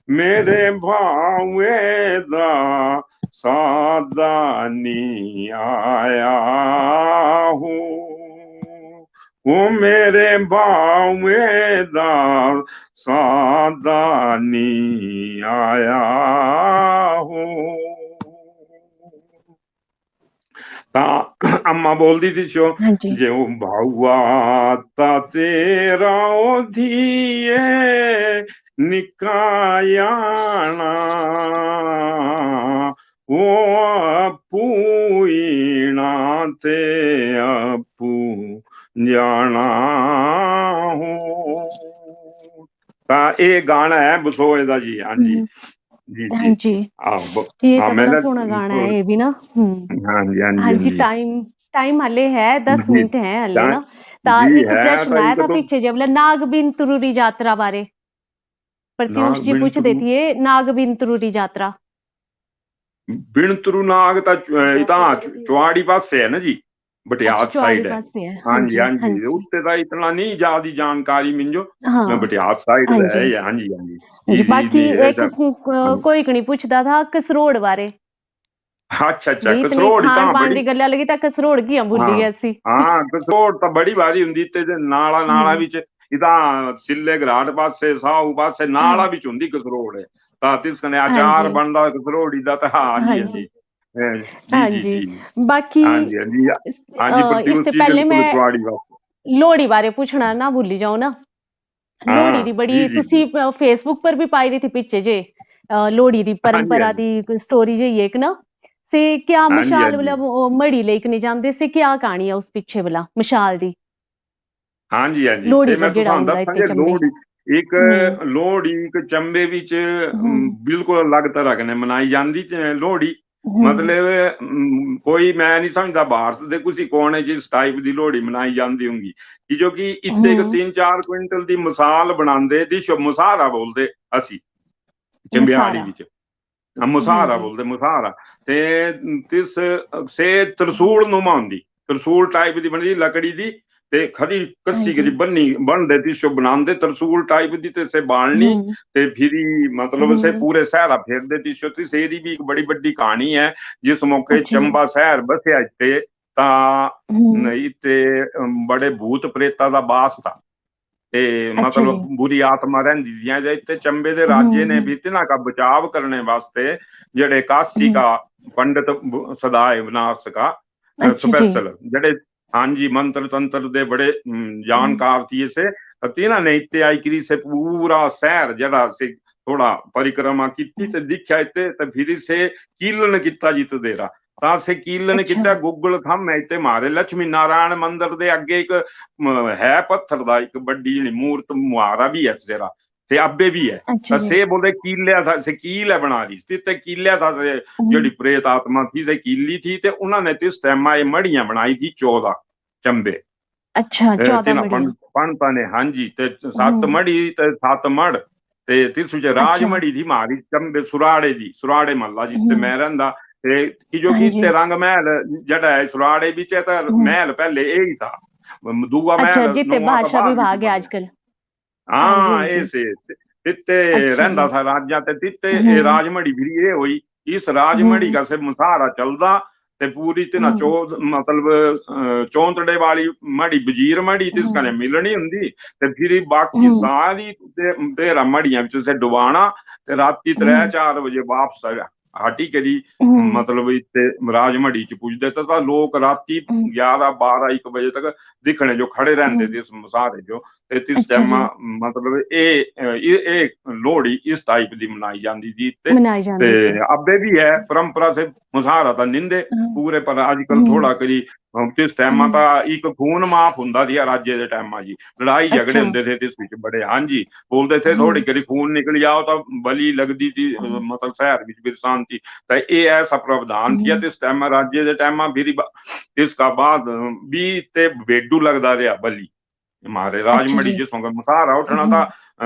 ਮੇਰੇ ਭਾਵੇਂ ਦਾ ਸਾਦਾ ਨੀ ਆਇਆ ਹੂੰ वो मेरे भावेदार सादा नी आया हो। ਤਾਂ ਅੰਮਾ ਬੋਲਦੀ ਸੀ ਸ਼ੋ ਹਾਂਜੀ ਜਿਉ ਭਾਊਆ ਤਾ ਤੇਰਾ ਉਹ ਧੀਏ ਨਿਕਾਇਆਣਾ ਉਹ ਪੂਈਣਾ ਤੇ ਆਪੂ ਜਾਣਾ ਹੋ। ਤਾਂ ਇਹ ਗਾਣਾ ਹੈ ਬਸੋਏ ਦਾ ਜੀ। ਹਾਂਜੀ ਹਮ, ਜੀ ਜੀ ਹਾਂਜੀ ਆਹ ਇਹ ਹਾਂ ਤਾਂ ਮੈਂ ਬੜਾ ਨਾ ਸੋਹਣਾ ਗਾਣਾ ਹੈ ਇਹ ਵੀ ਨਾ। ਹਾਂਜੀ ਹਾਂਜੀ ਹਾਂਜੀ ਹਾਂਜੀ टाइम टाइम हले है 10 ਜੀ मिनट है हले ਤਾਂ ना। ता जी एक है प्रश्न तो आया एक था तो पीछे जे बोले नागबिन तुरुरी यात्रा बारे प्रत्युष नाग जी बिन पूछ तरु देती है नागबिन तुरुरी यात्रा। बिन तरु नाग ਤਾਂ ਇਹ ਤਾਂ ਚੁਆੜੀ ਪਾਸੇ ਹੈ ਨਾ ਜੀ, अच्छा ਬਟਿਆਤ चौड़ी ਸਾਈਡ ਹੈ। पास से है। हाँ ਹਾਂਜੀ जी हाँ ਹਾਂਜੀ जी ਉੱਤੇ ਤਾਂ ਇਤਨਾ ਨਹੀਂ ਜ਼ਿਆਦੀ ਜਾਣਕਾਰੀ ਮੈਨੂੰ, हाँ ਮੈਂ ਬਟਿਆਤ ਸਾਈਡ हाँ ਦਾ जी ਹੈ। ਹਾਂਜੀ ਹਾਂਜੀ हाँ ਜੀ जी। ਜੀ बाकी ਜੀ एक ऐसा ਹਾਂਜੀ। कोई नहीं पूछता था कसरोड़ बारे ਅੱਛਾ ਅੱਛਾ भी इतनी कसरोड़ खान ਤਾਂ पान ਬੜੀ दी गल्ला लगी था कसरोड़ की भूली ਹਾਂ गई सी। ਹਾਂ कसरोड़ ਤਾਂ ਬੜੀ ਵਾਰੀ ਹੁੰਦੀ ਤੇ ਨਾਲਾ ਨਾਲਾ हम्म, ਵਿੱਚ ਇਦਾਂ ਸਿੱਲੇ ਘਰਾਟ ਪਾਸੇ ਸਾਹੂ ਪਾਸੇ ਨਾਲਾ हाँ ਵਿੱਚ ਹੁੰਦੀ कसरोड़ ਹੈ। ਤਾਂ ਤਿਸ ਕਨੇ हाँ ਅਚਾਰ जी ਬਣਦਾ कसरोड़ी ਦਾ। ਤਾਂ हाँ ਹਾਂਜੀ जी ਹਾਂਜੀ ਜੀ हाँ ਜੀ जी। ਜੀ बाकी ਹਾਂਜੀ ਹਾਂਜੀ ਹਾਂਜੀ प्रत्युष इससे जी पहले बिल्कुल मैं ਤੁਹਾਡੀ ਗੱਲ। लोहड़ी बारे पूछना ना भूली जाओ ना। लोहड़ी हाँ दी बड़ी जी जी तुसी जी फेसबुक पर भी पाई रही थी पिछे जे लोहड़ी दी हाँ जी हाँ परंपरा जी दी स्टोरी जे एक ना से क्या हाँ जी हाँ मशाल जी वाला मड़ी लेके नहीं जाते से क्या कहानी है उस पिछे वाला मशाल दी हाँ जी हाँ जी लोहड़ी से का मैं जेड़ा तुसां हुंदा इत्ते दसांगे चंबे। एक हम्म लोहड़ी एक चंबे विच हम्म बिल्कुल अलग तरह कने मनाई जांदी लोहड़ी। हम्म मतलब कोई मैं नहीं समझदा भारत दे कुछ कोने जिस टाइप दी लोहड़ी मनाई जांदी होंगी कि जो कि इत्ते को हम्म 3-4 क्विंटल दी मसाल बनांदे दी शुभ मुसारा बोलदे असी चंबियाड़ी मसारा। विच। मुसारा जी बोलदे मुसारा ते तिस से तरसूल नुमा होंदी, तरसूल टाइप दी बनी दी लकड़ी दी ते खरी हाँ कस्सी जी करी बन्नी बनदे ती शो बनांदे तरसूल टाइप दी ते से बालनी हम्म ते फिरी मतलब से हम्म पूरे शहरा फेरदे ती शो। ती सेरी भी एक बड़ी बड़ी कहानी है जिस मौके अच्छा जी चंबा शहर बसया इत्ते तां हम्म इत्ते बड़े भूत प्रेता दा बास था ते अच्छा जी मतलब बुरी आत्मा रहंदी दियां जे इत्ते चंबे दे राजे ने भी तिन्हां का बचाव करने वास्ते जेड़े काशी हम्म का पंडित सदाए विनाश का अच्छा जी स्पेशल जेड़े हाँ जी मंत्र तंत्र दे बड़े हम्म जानकार थी से तिन्हां ने इत्ते आई करी से पूरा शहर जड़ा से थोड़ा परिक्रमा की ते दिख्या इत्ते ते फिर से कीलन किता जित देरा ਤਾਂ ਸੇ ਕੀਲਨ अच्छा ਕੀਤਾ ਗੁੱਗਲ ਥੰਮ ਹੈ ਤੇ ਮਾਰੇ ਲక్ష్ਮੀ ਨਾਰਾयण ਮੰਦਿਰ ਦੇ ਅੱਗੇ ਇੱਕ ਹੈ ਪੱਥਰ ਦਾ ਇੱਕ ਵੱਡੀ ਜਿਹੜੀ ਮੂਰਤ ਮੁਹਾਰਾ ਵੀ ਹੈ ਤੇਰਾ ਤੇ ਅੱਬੇ ਵੀ ਹੈ। अच्छा ਤਾਂ जी ਸੇ ਬੋਲੇ ਕੀਲਿਆ था से कील है बना दी ਤੇ ਕੀਲਿਆ था से हम्म ਜਿਹੜੀ प्रेत आत्मा थी से कीली थी ਤੇ ਉਹਨਾਂ ਨੇ ਤਿਸ ਟਾਈਮ ਇਹ ਮੜੀਆਂ ਬਣਾਈ थी 14 ਚੰਬੇ अच्छा 14 ਤਿੰਨਾਂ मड़ियाँ ਪੰਡਤਾਂ ਨੇ ਹਾਂਜੀ ਤੇ 7 हम्म ਮੜੀ ਤੇ 7 ਮੜ ਤੇ ਤਿਸ ਵਿੱਚ ਰਾਜ अच्छा ਮੜੀ ਦੀ ਮਾਰੀ ਚੰਬੇ ਸੁਰਾੜੇ ਦੀ ਸੁਰਾੜੇ ਮਹੱਲਾ ਜਿੱਤੇ हम्म ਮੈਂ ਰਹਿੰਦਾ ਤੇ ਕਿ ਜੋ हाँ ਕਿ जी ਤੇ ਰੰਗ ਮਹਿਲ ਜਿਹੜਾ ਹੈ ਸੁਰਾੜੇ ਵਿੱਚ ਹੈ ਤਾਂ हम्म ਮਹਿਲ ਪਹਿਲੇ ਇਹ ਹੀ था ਦੂਆ अच्छा ਮਹਿਲ जिते ਨੌਵਾਂ ਤਾਂ भाषा ਬਾਅਦ ਵਿੱਚ विभाग है ਬਣਿਆ। आजकल। हाँ जी हाँ ਹਾਂ जी ਇਸੇ ਤਿੱਤੇ अच्छा जी ਰਹਿੰਦਾ था ਰਾਜਾਂ ਤੇ ਤਿੱਤੇ ਇਹ हम्म ਰਾਜਮੜੀ ਵੀ ਇਹ ਹੋਈ ਇਸ ਰਾਜਮੜੀ हम्म का से मुसहारा चलदा ते पूरी ते ना चो हम्म मतलब चौंतड़े वाली मड़ी वजीर मड़ी ते इसका ने मिलनी हुंदी ते फिर बाकी हम्म सारी तेरा मड़ियां विच से डुबाना ते राती 3-4 बजे वापस हाटी करी हम्म मतलब इत्ते राजमड़ी च पुजदे तां लोक राती हम्म 11-12-1 बजे तक दिखने जो खड़े रहंदे हम्म ते इस मुसहारे जो ते तिस अच्छा टाइम जी मतलब ਇਹ ਲੋਹੜੀ ਇਸ ਟਾਈਪ ਦੀ ਮਨਾਈ ਜਾਂਦੀ ਜੀ मनाई ਤੇ जाती थी। ਅੱਬੇ ਵੀ ਹੈ ਪਰੰਪਰਾ ਸੇ ਮੁਸਾਰਾ ਤਾਂ ਨਿੰਦੇ ਪੂਰੇ ਪਰ ਅੱਜ ਕੱਲ हम्म ਥੋੜਾ ਕਰੀ ਕਿਸ ਟਾਈਮਾਂ हम्म ਤਾਂ ਇੱਕ ਖੂਨ ਮਾਫ ਹੁੰਦਾ ਸੀ ਰਾਜੇ ਦੇ ਟਾਈਮਾਂ ਜੀ ਲੜਾਈ ਝਗੜੇ अच्छा ਹੁੰਦੇ थे ਇਸ ਵਿੱਚ ਬੜੇ ਹਾਂਜੀ ਬੋਲਦੇ थे ਥੋੜੀ ਕਰੀ ਖੂਨ ਨਿਕਲ ਜਾਓ ਤਾਂ ਬਲੀ ਲੱਗਦੀ थी मतलब शहर ਵਿੱਚ ਫਿਰ शांति ਤਾਂ ਇਹ ਐਸਾ प्रावधान थी ਤੇ ਇਸ ਟਾਈਮ ਰਾਜੇ ਦੇ ਟਾਈਮਾਂ ਫਿਰ ਇਸ का बाद भी ਤੇ ਵੇਡੂ ਲੱਗਦਾ ਰਿਹਾ ਬਲੀ मारे अच्छा राजमड़ी जी जिसमें मुसारा उठना था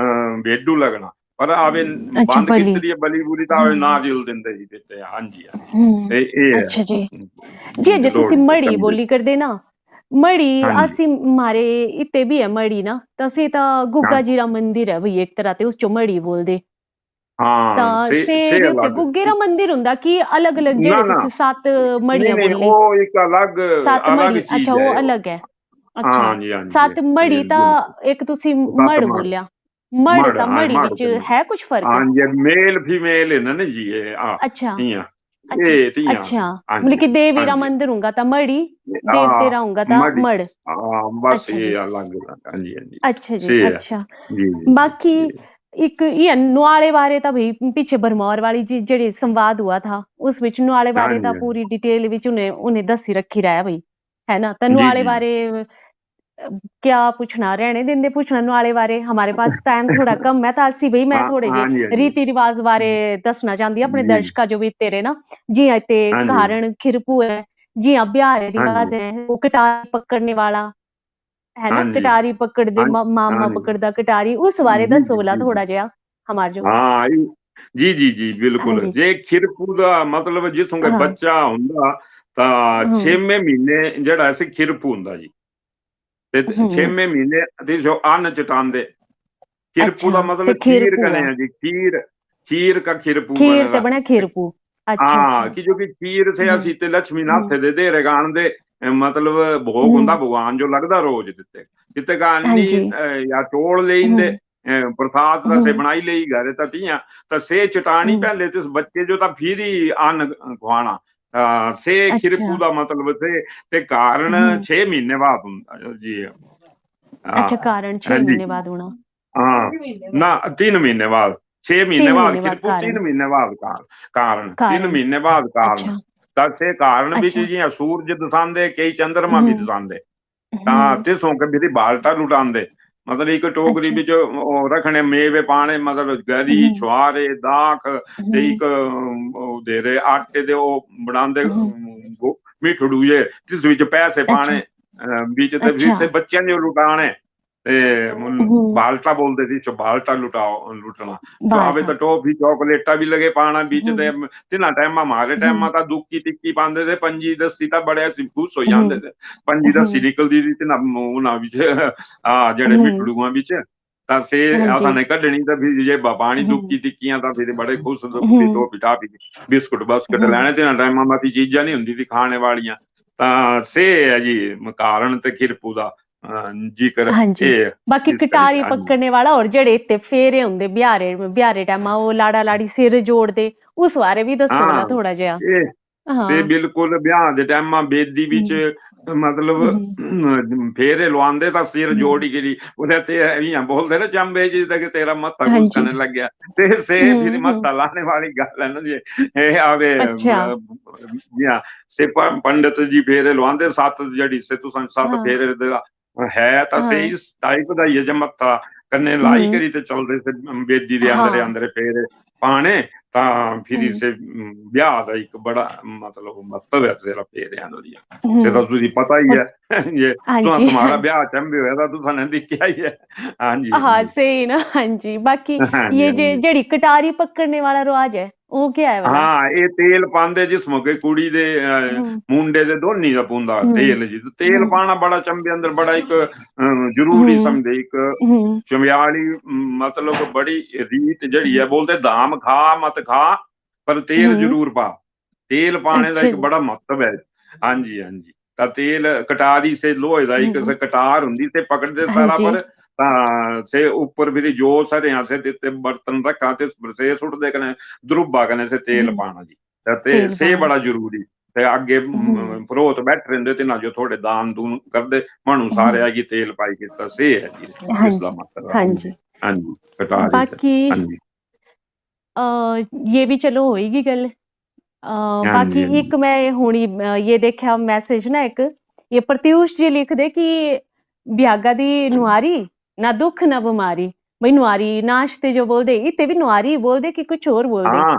भेडू लगना पर आवे अच्छा बंद बलि कितनी बली बुली था हम्म ना जिल दिंदे जी देते हाँ जी हाँ जी ये है अच्छा जी जी अजे तुसी लोहड़ी ते मड़ी चंबे बोली करदे ना मड़ी हाँ जी असी मारे इत्ते भी है मड़ी ना तो असी तो हाँ गुग्गा जी रा मंदिर है भई एक तरह ते उस चो मड़ी बोलदे हाँ ਤਾਂ से ਦੇ ਉੱਤੇ अलग ਗੁੱਗੇ ਦਾ ਮੰਦਿਰ ਹੁੰਦਾ ਕਿ ਅਲੱਗ-ਅਲੱਗ ना ਜਿਹੜੇ ना ਤੁਸੀਂ 7 नहीं ਮੜੀਆਂ नहीं ਬੋਲੀ वो एक अलग 7 अलग ਮੜੀ ਅੱਛਾ चीज है ਉਹ ਅਲੱਗ ਹੈ ਅੱਛਾ ਹਾਂਜੀ ਹਾਂਜੀ 7 ਮੜੀ ਮੇਲ ਤਾਂ ਬਿਲਕੁਲ ਇੱਕ ਤੁਸੀਂ 7 ਮੜ ਮੜ ਬੋਲਿਆ ਮੜ ਮੜ ਤਾਂ ਹਾਂ ਮੜੀ ਮੜ ਵਿੱਚ ਤੇ ਹੈ ਕੁਝ ਫਰਕ ਹਾਂਜੀ ਮੇਲ ਫੀਮੇਲ ਇਹਨਾਂ ਨੇ ਜੀ ਇਹ ਅੱਛਾ ਧੀਆਂ ਅੱਛਾ ਇਹ ਧੀਆਂ ਅੱਛਾ ਹਾਂਜੀ ਮਤਲਬ ਕਿ ਦੇवी रा ਹਾਂਜੀ मंदिर होगा ता मड़ी देवते रा ਹਾਂ होगा ता ਮੜੀ मड़ ਬਸ अच्छा जी ਇਹ ਅਲੱਗ ਅਲੱਗ ਹਾਂਜੀ ਹਾਂਜੀ अच्छा जी ਸੇ ਹੈ अच्छा ਜੀ ਜੀ बाकी ਜੀ एक ये नुआले बारे ਤਾਂ ਭਈ ਪਿੱਛੇ ਭਰਮੌਰ ਵਾਲੀ ਜਿਹੜੀ ਸੰਵਾਦ हुआ था उस ਵਿੱਚ नुआले बारे ਹਾਂਜੀ ਤਾਂ ਹਾਂਜੀ ਪੂਰੀ डिटेल ਵਿੱਚ ਉਹਨੇ ਦੱਸੀ ਰੱਖੀ ਰਹਿ ਭਈ है ना ਤਾਂ ਜੀ नुआले ਜੀ बारे क्या पूछना रहने देंदे पूछना नुआले बारे हमारे पास टाइम थोड़ा कम है ਤਾਂ ਅਸੀਂ ਭਈ ਮੈਂ ਹਾਂ ਥੋੜੇ ਜੇ ਹਾਂਜੀ ਹਾਂਜੀ ਰੀਤੀ ਰਿਵਾਜ ਬਾਰੇ ਦੱਸਣਾ ਚਾਹੁੰਦੀ ਆਪਣੇ ਜੀ ਦਰਸ਼ਕਾਂ ਜੋ ਵੀ ਤੇਰੇ ਨਾ जी ते ਹਾਂਜੀ कारण खिरपू है जी हाँ बिहार ਹਾਂਜੀ रिवाज है वो कटारी पकड़ने वाला है ना ਹਾਂਜੀ कटारी पकड़ दे ਹਾਂਜੀ मामा ਹਾਂਜੀ पकड़दा कटारी उस बारे ਜੀ दसो ਜੀ भला ਜੀ ਜੀ थोड़ा जिहा हमार जो ਹਾਂ ਜੀ ਜੀ ਜੀ हाँ ਬਿਲकुਲ जी ਜੇ ਖਿਰਪੂ ਦਾ ਮਤਲਬ ਜਿਸੋਂ ਕਿ हाँ ਬੱਚਾ ਹੁੰਦਾ ਤਾਂ हम्म 6ਵੇਂ ਮਹੀਨੇ ਜਿਹੜਾ ਸੀ ਖਿਰਪੂ ਹੁੰਦਾ ਜੀ ਤੇ हम्म 6ਵੇਂ ਮਹੀਨੇ ਦੇ ਜੋ ਅੰਨ ਚਟਾਉਂਦੇ ਖਿਰਪੂ अच्छा ਦਾ से ਮਤਲਬ खीर ਖੀਰ पुआ कने जी खीर खीर का खिरपू खीर ते बनेगा बना खीरपू अच्छा हाँ अच्छा कि जो कि खीर से हम्म ਅਸੀਂ ਤੇ ਲక్ష్ਮੀ हम्म ਨਾਥੇ ਦੇ ਰਗਾਣ ਦੇ ਮਤਲਬ ਭੋਗ ਹੁੰਦਾ हम्म ਭਗਵਾਨ ਜੋ ਲੱਗਦਾ ਰੋਜ਼ ਦਿੱਤੇ ਜਿੱਤੇ ਕਾ हाँ ਅੰਨੀ जी ਜਾਂ ਤੋੜ ਲੈਂਦੇ हम्म ਪ੍ਰਸਾਦ ਦਾ ਸੇ हम्म ਬਣਾਈ ਲਈ ਘਰੇ ਤਾਂ ਧੀਆਂ ਤਾਂ ਸੇ ਚਟਾਣੀ हम्म ਪਹਿਲੇ ਤੇ ਇਸ ਬੱਚੇ ਜੋ ਤਾਂ ਫਿਰ ਹੀ ਅੰਨ ਖਵਾਣਾ ਸੇ ਖਿਰਪੂ अच्छा ਦਾ ਮਤਲਬ ਤੇ ਕਾਰਨ हम्म 6 ਮਹੀਨੇ ਬਾਅਦ ਹੁੰਦਾ ਜੀ ਹਾਂ अच्छा कारण 6 ਹਾਂਜੀ महीने बाद होना ਹਾਂ ਨਾ 3 ਮਹੀਨੇ ਬਾਅਦ 6 ਮਹੀਨੇ 3 ਬਾਅਦ महीने बाद ਖਿਰਪੂ 3 कारण ਮਹੀਨੇ ਬਾਅਦ ਕਾਰਨ 3 कारण ਮਹੀਨੇ ਬਾਅਦ ਕਾਰਨ अच्छा ਤਾਂ ਸੇ ਕਾਰਨ ਵਿੱਚ अच्छा ਜਿਹੀਆਂ ਸੂਰਜ ਦਸਾਂਦੇ ਕਈ ਚੰਦਰਮਾ ਵੀ हम्म ਦਸਾਂਦੇ ਤਾਂ हम्म ਤੇ ਸੌਂ ਕੇ ਵੀ ਬਾਲਟਾ ਲੁਟਾਉਂਦੇ ਮਤਲਬ ਇੱਕ ਟੋਕਰੀ अच्छा ਵਿੱਚ ਉਹ ਰੱਖਣੇ ਮੇਵੇ ਪਾਣੇ ਮਤਲਬ ਗਰੀ हम्म ਛੁਆਰੇ ਦਾਖ ਤੇ हम्म ਇੱਕ ਉਹ ਦੇ ਰਹੇ ਆਟੇ ਦੇ ਉਹ ਬਣਾਉਂਦੇ हम्म ਮਿੱਠੜੂ ਜੇ ਜਿਸ ਵਿੱਚ ਪੈਸੇ अच्छा ਪਾਣੇ ਵਿੱਚ ਤੇ अच्छा ਵਿੱਚ ਬੱਚਿਆਂ ਨੂੰ ਲੁਟਾਣੇ ਤੇ हम्म ਬਾਲਟਾ ਬੋਲਦੇ ਸੀ ਚੋ ਬਾਲਟਾ ਲੁਟਣਾ ਜੋ ਆਵੇ बाल्टा ਤਾਂ ਟੋਫੀ ਚੋਕਲੇਟਾਂ ਵੀ ਲਗੇ ਪਾਣਾ ਵਿੱਚ ਤੇ हम्म ਤਿੰਨਾ ਟਾਈਮਾਂ ਮਾਰੇ हम्म ਟਾਈਮਾਂ ਤਾਂ ਦੁੱਕੀ ਟਿੱਕੀ ਪਾਉਂਦੇ ਤੇ ਪੰਜੀ ਦੱਸੀ ਤਾਂ ਬੜੇ ਅਸੀਂ ਖੁਸ਼ ਹੋ ਜਾਂਦੇ ਹੂੰ, ਤੇ ਪੰਜੀ ਦੱਸੀ ਹੂੰ, ਨਿਕਲਦੀ ਸੀ ਤੇ ਨਾ ਉਹਨਾਂ ਵਿੱਚ ਆ ਜਿਹੜੇ ਹੂੰ, ਮਿੱਠੜੂਆਂ ਵਿੱਚ ਤਾਂ ਸੇ ਹਾਂਜੀ, ਅਸਾਂ ਨੇ ਕੱਢਣੀ ਤਾਂ ਫਿਰ ਜੇ ਪਾਣੀ ਹੂੰ, ਦੁੱਕੀ ਟਿੱਕੀਆਂ ਤਾਂ ਫਿਰ ਬੜੇ ਖੁਸ਼ ਦੁੱਕੀ ਹੂੰ, ਟੋਫੀ ਟਾਫੀ ਬਿਸਕੁਟ ਬਸਕਟ ਹੂੰ, ਲੈਣੇ ਤੇ ਨਾ ਟਾਈਮਾਂ ਮਾਤੀ ਚੀਜ਼ਾਂ ਨਹੀਂ ਹੁੰਦੀ ਸੀ ਖਾਣੇ ਵਾਲੀਆਂ ਤਾਂ ਸੇ ਹੈ ਜੀ ਕਾਰਨ ਤੇ ਖਿਰਪੂ ਦਾ ਜ਼ਿਕਰ ਹਾਂਜੀ। ਇਹ ਬਾਕੀ ਇਸ ਤਰੀਕੇ ਕਟਾਰੀ ਹਾਂਜੀ ਪੱਕੜਨੇ ਵਾਲਾ ਔਰ ਜਿਹੜੇ ਇੱਥੇ ਫੇਰੇ ਹੁੰਦੇ ਬਿਹਾਰੇ ਟਾਈਮਾਂ ਉਹ ਲਾੜਾ ਲਾੜੀ ਸਿਰ ਜੋੜਦੇ ਉਸ ਬਾਰੇ ਵੀ ਦੱਸੋ ਭਲਾ ਹਾਂ ਥੋੜਾ ਜਿਹਾ ਇਹ ਸੇ ਹਾਂ ਬਿਲਕੁਲ ਵਿਆਹ ਦੇ ਟਾਈਮਾਂ ਬੇਦੀ ਵਿੱਚ ਹੂੰ, ਮਤਲਬ ਹੂੰ, ਫੇਰੇ ਲਵਾਉਂਦੇ ਤਾਂ ਸਿਰ ਹੂੰ, ਜੋੜੀ ਗਈ ਉਹਦੇ ਤੇ ਇਹਾਂ ਬੋਲਦੇ ਨਾ ਚੰਬੇ ਜੀ ਤੇ ਕਿ ਤੇਰਾ ਮੱਥਾ ਕੁਛ ਹਾਂਜੀ ਕਰਨ ਲੱਗਿਆ ਤੇ ਸੇ ਫਿਰ ਹੂੰ, ਮੱਥਾ ਲਾਣੇ ਵਾਲੀ ਗੱਲ ਹੈ ਨਾ ਜੀ ਇਹ ਆਵੇ ਅੱਛਾ ਜੀ ਹਾਂ ਸੇ ਪੰਡਤ ਜੀ ਫੇਰੇ ਲਵਾਉਂਦੇ ਸੱਤ ਜਿਹੜੀ ਸੇ ਤੁਸੀਂ ਸੱਤ ਹਾਂ, ਫੇਰੇ ਦਾ ਹੈ ਤਾਂ ਸੇ ਹਾਂ, ਇਸ ਟਾਈਪ ਦਾ ਹੀ ਹੈ ਜੇ ਮੱਥਾ ਕੰਨੇ ਲਾਈ ਹੂੰ, ਕਰੀ ਤੇ ਚੱਲਦੇ ਸੇ ਬੇਦੀ ਦੇ ਅੰਦਰ ਹਾਂ, ਅੰਦਰ ਫੇਰੇ ਪਾਣੇ ਤਾਂ ਫਿਰ ਹੂੰ, ਇਸੇ ਵਿਆਹ ਦਾ ਇੱਕ ਬੜਾ ਮਤਲਬ ਮਹੱਤਵ ਹੈ ਤੇਰਾ ਫੇਰਿਆਂ ਦਾ ਸੇ ਤਾਂ ਹੂੰ, ਤੁਸੀਂ ਪਤਾ ਹੀ ਉਹ ਹੈ ਇਹ ਹਾਂਜੀ तुम्हारा ਹਾਂਜੀ ब्याह चंबे होया था तुसा ने दिखा ही है हाँ जी हाँ हाँ जी सही ना हाँ जी बाकी हाँ जी ये हाँ जे जी जड़ी कटारी पकड़ने वाला रिवाज है वो क्या है वाला ਹਾਂ ਇਹ ਤੇਲ ਪਾਉਂਦੇ ਜਿਸ ਮੌਕੇ ਕੁੜੀ ਦੇ हम्म ਮੁੰਡੇ ਦੇ ਦੋਨੀ ਦਾ ਪੁੰਦਾ हम्म ਤੇਲ ਜੀ ਤੇ ਤੇਲ हम्म ਪਾਣਾ ਬੜਾ ਚੰਬੇ ਅੰਦਰ ਬੜਾ ਇੱਕ ਜ਼ਰੂਰੀ हम्म ਸਮਝੇ ਇੱਕ हम्म ਚਮਿਆਲੀ ਮਤਲਬ ਬੜੀ ਰੀਤ ਜਿਹੜੀ ਹੈ ਬੋਲਦੇ ਦਾਮ ਖਾ ਮਤ ਖਾ ਪਰ ਤੇਲ हम्म, ਜ਼ਰੂਰ ਪਾ ਤੇਲ ਪਾਣੇ ਦਾ अच्छा ਇੱਕ जी ਬੜਾ ਮਹੱਤਵ ਹੈ ਹਾਂਜੀ ਹਾਂਜੀ ਤਾਂ ਤੇਲ ਕਟਾਰੀ ਸੇ ਲੋਹੇ ਦਾ ਇੱਕ ਕਟਾਰ ਹੁੰਦੀ ਤੇ ਪਕੜਦੇ हाँ ਸਾਰਾ जी ਪਰ ਤਾਂ ਸੇ ਉੱਪਰ ਵੀ ਜੋ ਸਰਿਆਂ ਸੇ ਦਿੱਤੇ ਬਰਤਨ ਰੱਖਾਂ ਤੇ ਸੇ ਸੁੱਟਦੇ ਕਨੇ ਦਰੁੱਬਾ ਕਨੇ ਸੇ ਤੇਲ हम्म, ਪਾਣਾ ਜੀ ਤੇ तेल ਸੇ पाना ਬੜਾ ਜ਼ਰੂਰੀ ਤੇ ਅੱਗੇ हम्म ਪਰੋਤ ਬੈਠ ਰਹਿੰਦੇ ਤੇ ਨਾ ਜੋ ਥੋੜੇ ਦਾਨ ਦੂਨ ਕਰਦੇ ਮਨੂੰ ਸਾਰੇ हम्म, ਆ ਕਿ ਤੇਲ ਪਾਈ ਕੀਤਾ ਸੇ ਹੈ ਜੀ हाँ ਇਸ ਦਾ जी ਮਤਲਬ हाँ ਹਾਂਜੀ जी ਹਾਂਜੀ ਕਟਾਰੀ ਤੇ बाकी ਹਾਂਜੀ ये भी चलो होएगी गल बाकी ਹਾਂਜੀ ਹਾਂਜੀ एक मैं हुणी ये देखा मैसेज ना एक ये प्रत्यूष जी लिख दे कि भ्यागा दी नुआरी ना दुख ना बीमारी भाई नुआरी नाश्ते जो बोल दे इतने भी नुआरी बोल दे कि कुछ और बोल दे ਹਾਂ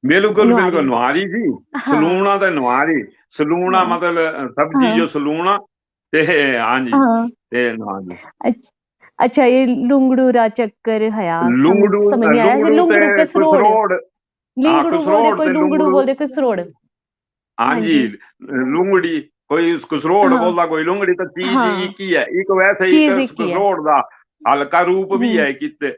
ਬਿਲਕੁਲ नुआरी ਬਿਲकुल ਨੁਹਾਰੀ ਜੀ हाँ ਸਲੂਣਾ ਤੇ ਨੁਹਾਰੀ ਸਲੂਣਾ हाँ ਮਤਲਬ ਸਬਜੀ हाँ ਜੋ ਸਲੂਣਾ ਤੇ ਹਾਂਜੀ हाँ ਤੇ ਨੁਹਾਰੀ अच्छा अच्छा ये लुंगड़ू रा चक्कर हया ਲੁੰਗੜੂ समझ नहीं आया ਲੁੰਗੜੂ ਤੇ लुंगड़ू कसरोड़ ਕਸਰੋੜ ਹਾਂ लिंगड़ू बोल दे ਕਸਰੋੜ कोई ਤੇ लुंगड़ू ਲੁੰਗੜੂ बोल दे कसरोड़ हाँ ਹਾਂਜੀ जी ਲੁੰਗੜੀ ਕੋਈ ਕਸਰੋੜ हाँ ਬੋਲਦਾ ਕੋਈ ਲੁੰਗੜੀ ਤਾਂ ਚੀਜ਼ हाँ ਇੱਕ ਹੀ ਹੈ ਇੱਕ ਵੈਸੇ ਇੱਕ चीज एक ही है ਕਸਰੋੜ ਦਾ ਹਲਕਾ ਰੂਪ ਵੀ हम्म ਹੈ ਕਿਤੇ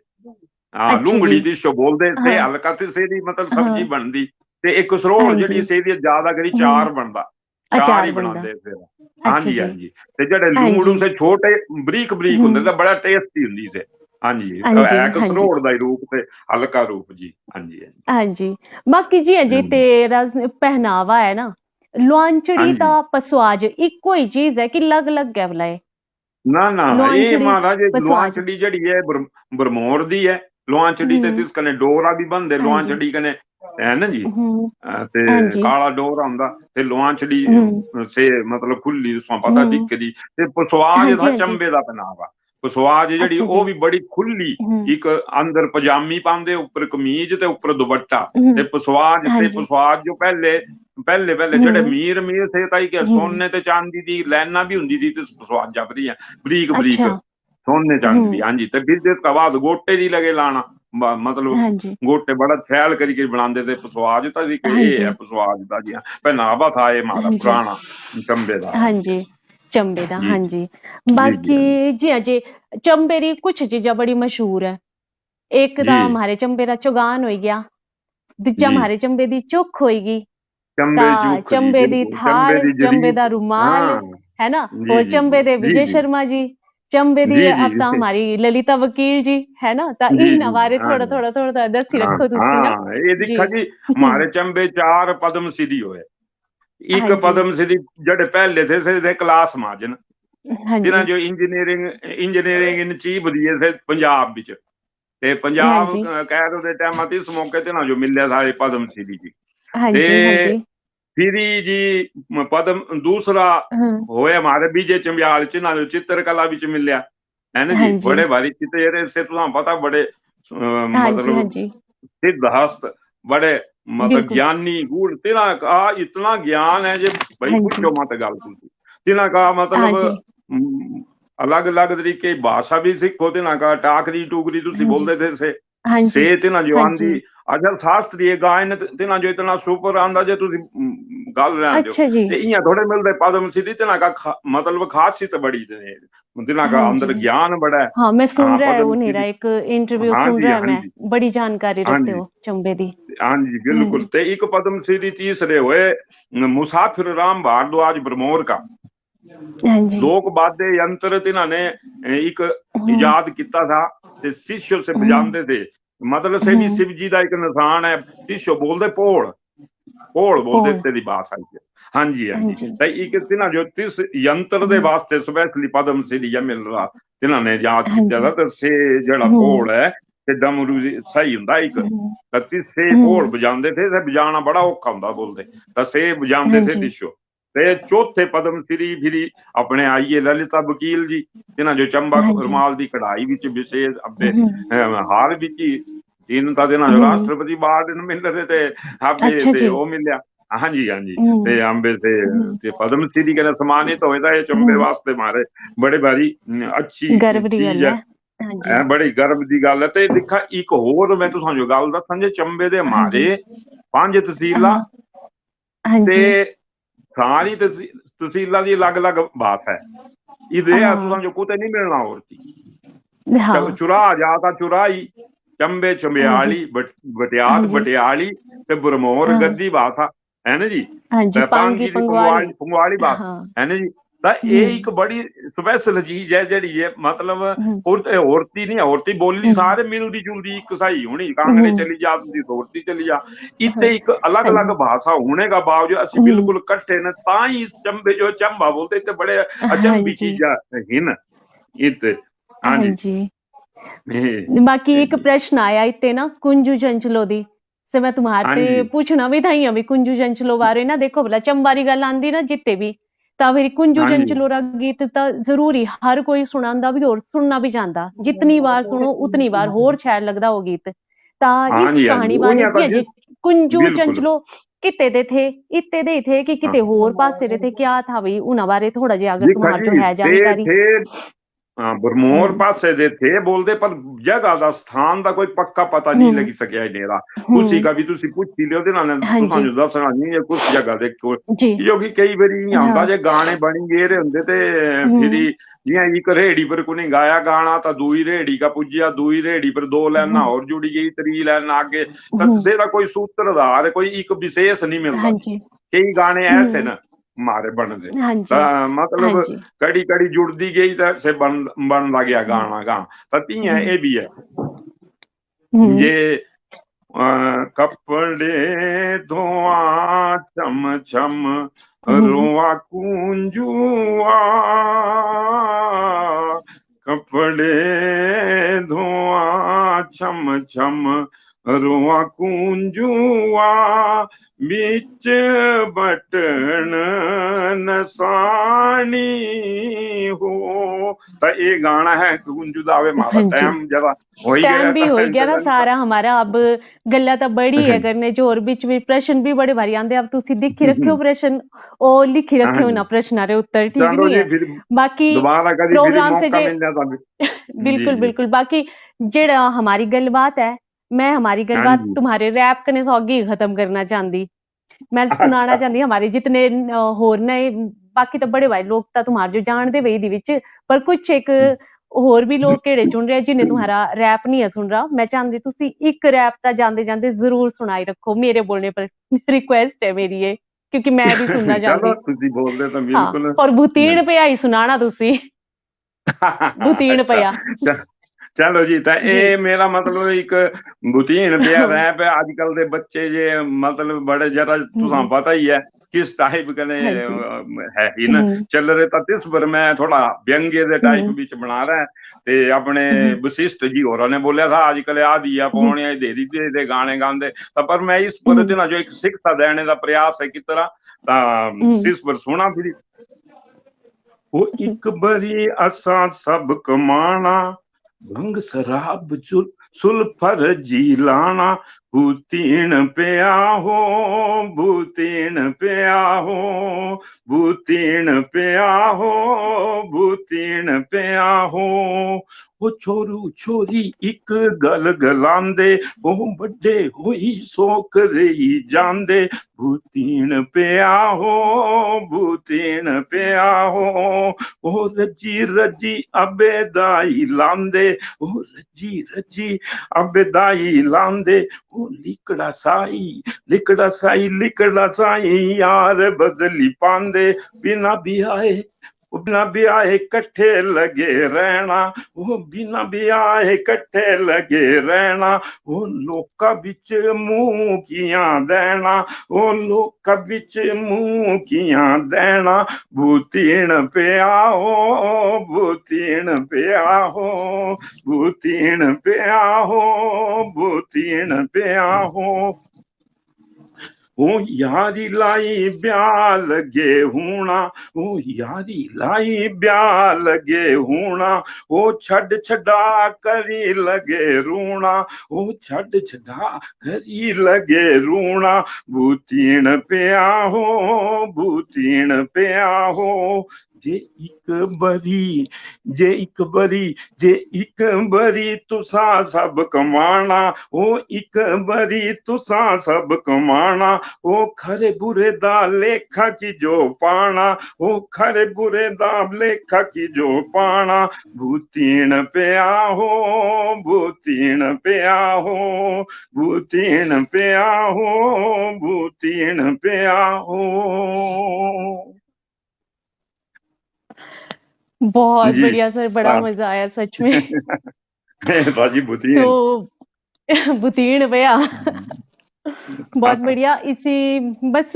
ਹਾਂ अच्छा जी ਲੁੰਗੜੀ ਦੀ ਸ਼ੋ ਬੋਲਦੇ ਤੇ हाँ ਹਲਕਾ ਤੇ ਸੇ ਦੀ ਮਤਲਬ हाँ ਸਬਜੀ ਬਣਦੀ ਤੇ ਇੱਕ ਕਸਰੋੜ हाँ जी ਜਿਹੜੀ ਸੇ ਦੀ ਜ਼ਿਆਦਾ ਕਰੀ हम्म ਚਾਰ ਬਣਦਾ ਚਾਰ ਹੀ अचार बनदा ਬਣਾਉਂਦੇ ਫਿਰ हाँ अच्छा जी, हाँ जी। जी। ते जेड़े हाँ लूण जी। उसे छोटे बरीक बरीक हम्म। होंगे ते बड़ा टेस्टी होंदी से। हाँ जी, हाँ जी। है हाँ जी। कसरोड़ दा ही रूप ते हल्का रूप जी। हाँ जी, हाँ जी। हाँ जी। बाकी जी अजे हम्म, ते पहनावा है ना, हाँ लुआंचड़ी जी। ता पसवाज इको ही चीज है कि अलग अलग है भला ना ना ये लुआंचड़ी महाराज पसवाज। लुआंचड़ी जड़ी है बरमोर दी है। लुआंचड़ी ते हम्म। तिस कने डोरा भी बनदे हाँ जी। लुआंचड़ी कने, है ना जी। हम्म। ते हाँ जी। काला डोरा हुंदा ते लुआंचड़ी हम्म। से मतलब खुली उसमें पता हम्म। दिखदी ते हाँ पसवाज जी। था हाँ जी। चंबे दा पहनावा। पसवाज जड़ी अच्छा ओ जी। भी बड़ी खुली हम्म। एक अंदर पजामी पांदे ऊपर कमीज ते ऊपर दुपट्टा ते हम्म। पसवाज हाँ ते जी। पसवाज जो पहले पहले पहले जेड़े हम्म। मीर मीर थे ताई के हम्म। सोने ते चांदी दी लैना भी हुंदी सी ते पसवाजां भरियां बरीक बरीक अच्छा। सोने चांदी दी। हम्म। हाँ जी ते फिर इसके बाद गोटे दी लगे लाना मतलब हाँ जी। गोटे बड़ा छैल करके बनाते थे पसवाज ता जी कि हाँ ये है जी। पसवाज दा जी। हाँ, पहनावा था ये हमारा हाँ जी। पुराना चंबे दा। हाँ हाँ जी, जी। चंबे दा जी हाँ जी जी। जी जी। हाँ बाकी जी अजे चंबे दी कुछ चीजां बड़ी मशहूर है। एक जी दा हमारे चंबे दा चौगान होई गया, दूजा जी हमारे चंबे दी चुख होएगी, ता चंबे चूख जी चंबे दी बिल्कुल चंबे थाल, दी चंबे दा जरीब। रुमाल, हाँ है ना? जी और जी जी चंबे दे जी विजय जी शर्मा जी, चंबे दी जी अब जी ता हमारी ललिता वकील जी, है ना? ता जी इन्हां जी बारे हाँ जी थोड़ा-थोड़ा दसी हाँ रखो तुसी ना। हाँ ये जी। दिखा जी हमारे चंबे 4 पद्म श्री होए। हाँ एक जी। पद्म श्री जड़े पहले थे से थे कैलाश महाजन हाँ जिन्हें जी। जो इंजीनियरिंग इन चीफ दिए थे पंजाब विच ते हाँ पंजाब जी। कैद दे टाइम ते इस मौके ते ना जो मिले था पद्म श्री जी हाँ ते जी। हाँ जी। फिर जी पद्म दूसरा हाँ। होए हमारे बीजे चंबियाल च ना जो चित्रकला विच मिलया है ना हाँ जी। जी। बड़े भारी चित्र से तुम पता बड़े हाँ जी। हाँ मतलब जी। सिद्धहस्त बड़े मतलब बिल्कुल। ज्ञानी गुण तिना का इतना ज्ञान है जे भाई हाँ जी। पूछो मत गल तुसी तिना का हाँ मतलब जी। अलग अलग तरीके की भाषा भी सीखो तिना का टाकरी टूकरी तुसी हाँ जी। बोलते थे हाँ जी। से तिना जो हाँ आंदी जी। अजल शास्त्रीय गायन तिना जो इतना सुपर आंदा जे तुसी गल रहे हो अच्छा जी। ते इयां थोड़े मिलते पद्म श्री तिना का मतलब खासियत बड़ी तिना का हाँ जी। अंदर ज्ञान बड़ा है। हाँ, मैं सुन हाँ रहा है वो पद्म मेरा श्री एक इंटरव्यू हाँ सुन जी रहा है हाँ मैं, जी बड़ी जानकारी हाँ रखते जी हो चंबे दी। हाँ जी बिल्कुल हुँ। ते एक पद्म श्री तीसरे हुए मुसाफिर राम भारद्वाज ब्रह्मोर का हाँ जी। लोक वाद्य यंत्र तिन्हां ने एक हुँ। इजाद किया था ते शिष्य से हुँ। बजाते थे मतलब से भी हुँ। शिव जी का एक निशान है। शिष्य बोलते पोल पोल बोलते पोल। तेरी भाषा च। हाँ जी हाँ हाँ जी जी। ते एक तिन्हां जो तिस यंत्र दे हुँ। वास्ते स्पेशली पद्म श्री या मिल रहा तिन्हां ने याद हाँ किया जी। था ते से जड़ा हुँ। पोल है ते डमरू सही हुंदा एक हुँ। ते से पोल हुँ। बजाते थे ते बजाना बड़ा औखा हुंदा बोलते ते से हाँ बजाते थे जी। तिशो ते चौथे पद्म श्री फिरी अपने आइए ललिता वकील जी तिन्हां जो चंबा हाँ जी। रुमाल की कढ़ाई विच विशेष अब्बे हुँ। हाल विच ही तीन ता तिन्हां जो हुँ। राष्ट्रपति अवार्ड मिल रहे थे अब्बे अच्छा से जी। ओ मिलया। हाँ जी हाँ जी हुँ। ते अंबे से हुँ। ते पद्म श्री कने सम्मानित होए दा ये चंबे हुँ। वास्ते मारे बड़े भारी अच्छी गर्व दी चीज गल्ल है। है। हाँ जी। बड़ी गर्व की गल है ते दिखा एक होर मैं तुसां जो गल दसां जे चंबे दे हाँ जी। मारे 5 तहसीलां हाँ। हाँ ते जी। सारी तहसीलां दी अलग अलग बात है। इदे हाँ। तुसां जो कुते नहीं मिलना और थी हाँ। चुरा जाता चुराई चंबे हाँ जी। चंबियाली हाँ बटियात जी। बटियाली ते बरमोर हाँ। गद्दी भाषा है ना जी हाँ जी, ते पांगी पांगी दी पंगवाली। पंगवाली पंगवाली भाषा हाँ। है ना जी तां ये हुँ। एक बड़ी स्पेशल चीज है जेड़ी है मतलब हुँ। औरती नहीं औरती बोली हुँ। सारे मिलदी जुलदी एक सही होनी कांगड़े हुँ। चली जा तुसी औरती चली जा हाँ। इत्ते एक अलग हाँ अलग जी। भाषा होने का बावजूद असि हुँ। बिल्कुल कट्ठे ने ताई इस चंबे जो चंबा बोलते इत्ते बड़े हाँ अचंबी जी। चीजा हिन इत्ते। हाँ हाँ जी जी। जी बाकी एक जी प्रश्न आया इत्ते ना कुंजू चंचलो दी से मैं हाँ तुम्हारे जी पूछना भी था ही अभी कुंजू चंचलो बारे ना देखो भला चंबा री गल आंदी ना जित्ते भी ता फिर कुंजू हाँ जी चंचलो रा गीत ता जरूरी हर कोई सुनांदा भी और सुनना भी चाहता जितनी बार सुनो उतनी बार होर छैल लगदा वो गीत ता हाँ इस जी हाँ जी कहानी वो बारे यहाँ जी तक अजे कुंजू बिल्कुल चंचलो किते दे थे इत्ते दे ही थे कि हाँ किते होर पासे दे थे क्या था भाई उन्हां बारे थोड़ा जे अगर देखा तुम्हारे जो जी है थे जानकारी। थे हाँ बरमोर हम्म। पासे दे थे बोलते पर जगह का स्थान का कोई पक्का पता नहीं हम्म। लगी सकिया मेरा कुसी हम्म। का भी तुसी पूछी लियो ते नाले हाँ तुसां जी। जो दसना नहीं है कुछ जगह देखो जी। क्योंकि कई बारी इयां हाँ। हुंदा जे गाने बनी गए हुंदे ते फिरी हुँ। जियां एक रेहड़ी पर कोई गाया गाना ता दूई रेहड़ी का पुज्जिया दूई रेहड़ी पर दो लाइना हुँ। और जुड़ी गई त्री लाइन आगे हुँ। तत्से दा कोई सूत्रधार कोई एक विशेष नहीं मिलता हाँ जी। जी। कई गाने ऐसे हुँ। न मारे बनदे हाँ जी, तां हाँ मतलब जी। कड़ी कड़ी जुड़दी गई तां से बन लग गया गाना गा तां तियां हम्म, ये भी है हम्म, जे कपड़े धोआ चम चम हम्म, रोआ कुंजुआ कपड़े धोआ छम छम रोआ कुंजुआ बिच बटन नसानी हो तो ये गाना है कुंजू दावे मारा हाँ जी। टाइम जरा हो ही टाइम गया भी था हो गया ना इंतजार सारा हमारा अब गल्ला तो बड़ी है करने जो और बीच में प्रश्न भी बड़े भारी आंदे अब तुसी लिखी रखियो प्रश्न और लिखी हाँ रखियो जी ना प्रश्न रे उत्तर ठीक चलो नहीं जी है फिर बाकी दोबारा कभी फिर प्रोग्राम से मौका जे मिल जाता जी बिल्कुल जी बिल्कुल बाकी जेड़ा हमारी गलबात है मैं हमारी हाँ गलबात जी तुम्हारे रैप करने से आगे ही खत्म करना चाहती मैं सुनाना अच्छा चाहती हमारे जितने होर नए बाकी तो बड़े भाई लोग तो तुम्हारे जो जानते वे दी विच पर कुछ एक होर भी लोग केड़े चुन रहे जिन्हें तुम्हारा रैप नहीं है सुन रहा मैं चाहती तुसी एक रैप ता जांदे जांदे जरूर सुनाई रखो मेरे बोलने पर रिक्वेस्ट है मेरी ये क्योंकि मैं भी सुनना चलो चाहती तुसी बोल रहे तो हाँ बिल्कुल और भूतीण पे आई सुनाना तुसी भूतीण अच्छा पया चलो जी तो जी ये मेरा मतलब एक बुतीन पे रैप है आजकल दे बच्चे जे मतलब बड़े जरा तुसा हम्म, पता ही है किस टाइप कने हाँ जी है ही न हम्म, चल रहे था तिस पर मैं थोड़ा व्यंग्य दे टाइप हम्म, बिच बना रहा है ते अपने हम्म, वशिष्ठ जी होਰਾਂ ने बोलिया था आजकल आ दिया हम्म, पौने दे दी दे गाने गांदे तो पर मैं इस पर हम्म, ना जो एक शिक्षा देने का प्रयास है की तरह ता हम्म, सिस पर सुना फिर वो एक बरी असा सब कमाना भंग शराब सुल्फर जी लाना भूतीन पिया हो भूतीन पिया हो भूतीन पिया हो भूतीन पिया हो वो छोरू छोरी एक गल गलांदे वो बड़े होई सोक रही जांदे भूतीन पिया हो भूतीन पिया हो ओ रजी रजी अबेदाई लांदे ओ रजी रजी अबेदाई लांदे ओ लिकड़ा साई यार बदली पांदे बिना बियाहे बिना ब्याहे कट्ठे लगे रहना वो बिना ब्याहे कट्ठे लगे रहना वो लोका बिच मुंह कियां देना वो लोका बिच मुंह कियां देना भूतीन पिया हो भूतीन पिया हो भूतीन पिया हो भूतीन पिया हो ओ यारी लाई ब्याह लगे हूना ओ यारी लाई ब्याह लगे हूना ओ छड़ छड़ा करी लगे रूना ओ छड़ छड़ा करी लगे रूना भूतीन पिया हो भूतीन पिया हो जे एक बरी जे एक बरी जे एक बरी तुसा सब कमाना ओ एक बरी तुसा सब कमाना ओ खरे बुरे दा लेखा की जो पाना ओ खरे बुरे दा लेखा की जो पाना भूतीन पिया हो भूतीन पिया हो भूतीन पिया हो भूतीन पिया हो बहुत जी बढ़िया सर बड़ा हाँ मजा आया सच में राजी भूतीन तो भुतीण भैया बहुत बढ़िया इसी बस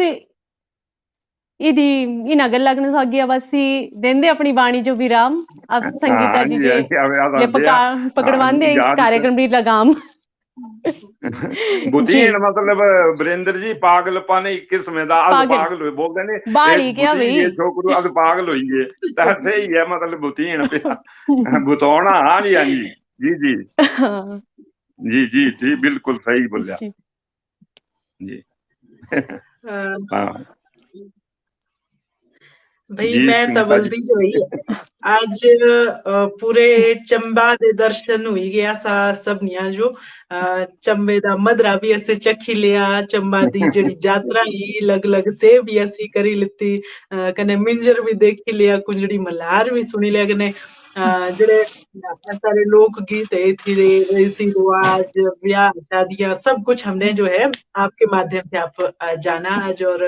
इदी इन गल्ला कने सागिया बस देंदे अपनी वाणी जो विराम अब संगीता हाँ जी जी जे ऐसे अब याद ले आते हैं पकड़वांदे इस याद कार्यक्रम दी लगाम जी बुतीन मतलब वीरेंद्र जी पागलपन एक किस्म दा अस पागल पागल हुए बोलते ने एक बाली क्या बुती भाई ये छोकरू अस पागल होइए तो सही है मतलब बुतीन पे बुतौना हाँ जी हाँ जी जी जी हाँ, जी जी जी बिल्कुल सही बोलिया जी जी अ, हाँ भाई जी मैं सुनीता जी तवलदी जो ही आज पूरे चंबा दे दर्शन हुई गया सा सब निया जो चंबे दा मदरा भी असे चखी लिया चंबा दी जड़ी यात्रा ही अलग अलग से भी असी करी लिती कने मिंजर भी देखी लिया कुंजड़ी मल्हार भी सुनी लिया कने ਜਿਹੜੇ सारे लोकगीत रीति रिवाज ब्याह शादियां सब कुछ हमने जो है आपके माध्यम से आप जाना आज। और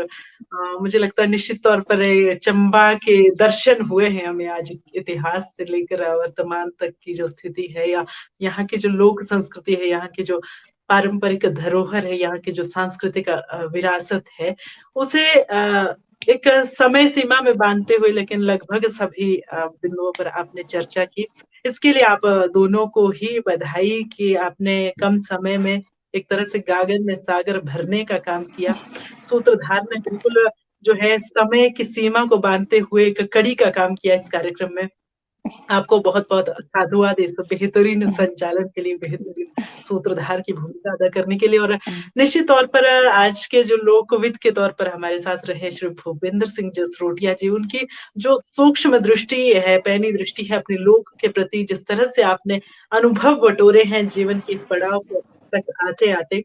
मुझे लगता है निश्चित तौर पर ये चंबा के दर्शन हुए हैं हमें आज, इतिहास से लेकर वर्तमान तक की जो स्थिति है, या यहाँ की जो लोक संस्कृति है, यहाँ की जो पारंपरिक धरोहर है, यहाँ की जो सांस्कृतिक विरासत है, उसे एक समय सीमा में बांधते हुए लेकिन लगभग सभी बिंदुओं पर आपने चर्चा की। इसके लिए आप दोनों को ही बधाई कि आपने कम समय में एक तरह से गागर में सागर भरने का काम किया। सूत्रधार ने बिल्कुल जो है समय की सीमा को बांधते हुए एक कड़ी का काम किया इस कार्यक्रम में। आपको बहुत बहुत साधुवाद इस बेहतरीन संचालन के लिए, बेहतरीन सूत्रधार की भूमिका अदा करने के लिए। और निश्चित तौर पर आज के जो लोकविद के तौर पर हमारे साथ रहे श्री भूपेंद्र सिंह जसरोटिया जी, उनकी जो सूक्ष्म दृष्टि है, पैनी दृष्टि है अपने लोक के प्रति, जिस तरह से आपने अनुभव बटोरे हैं जीवन के इस पड़ाव तक आते आते,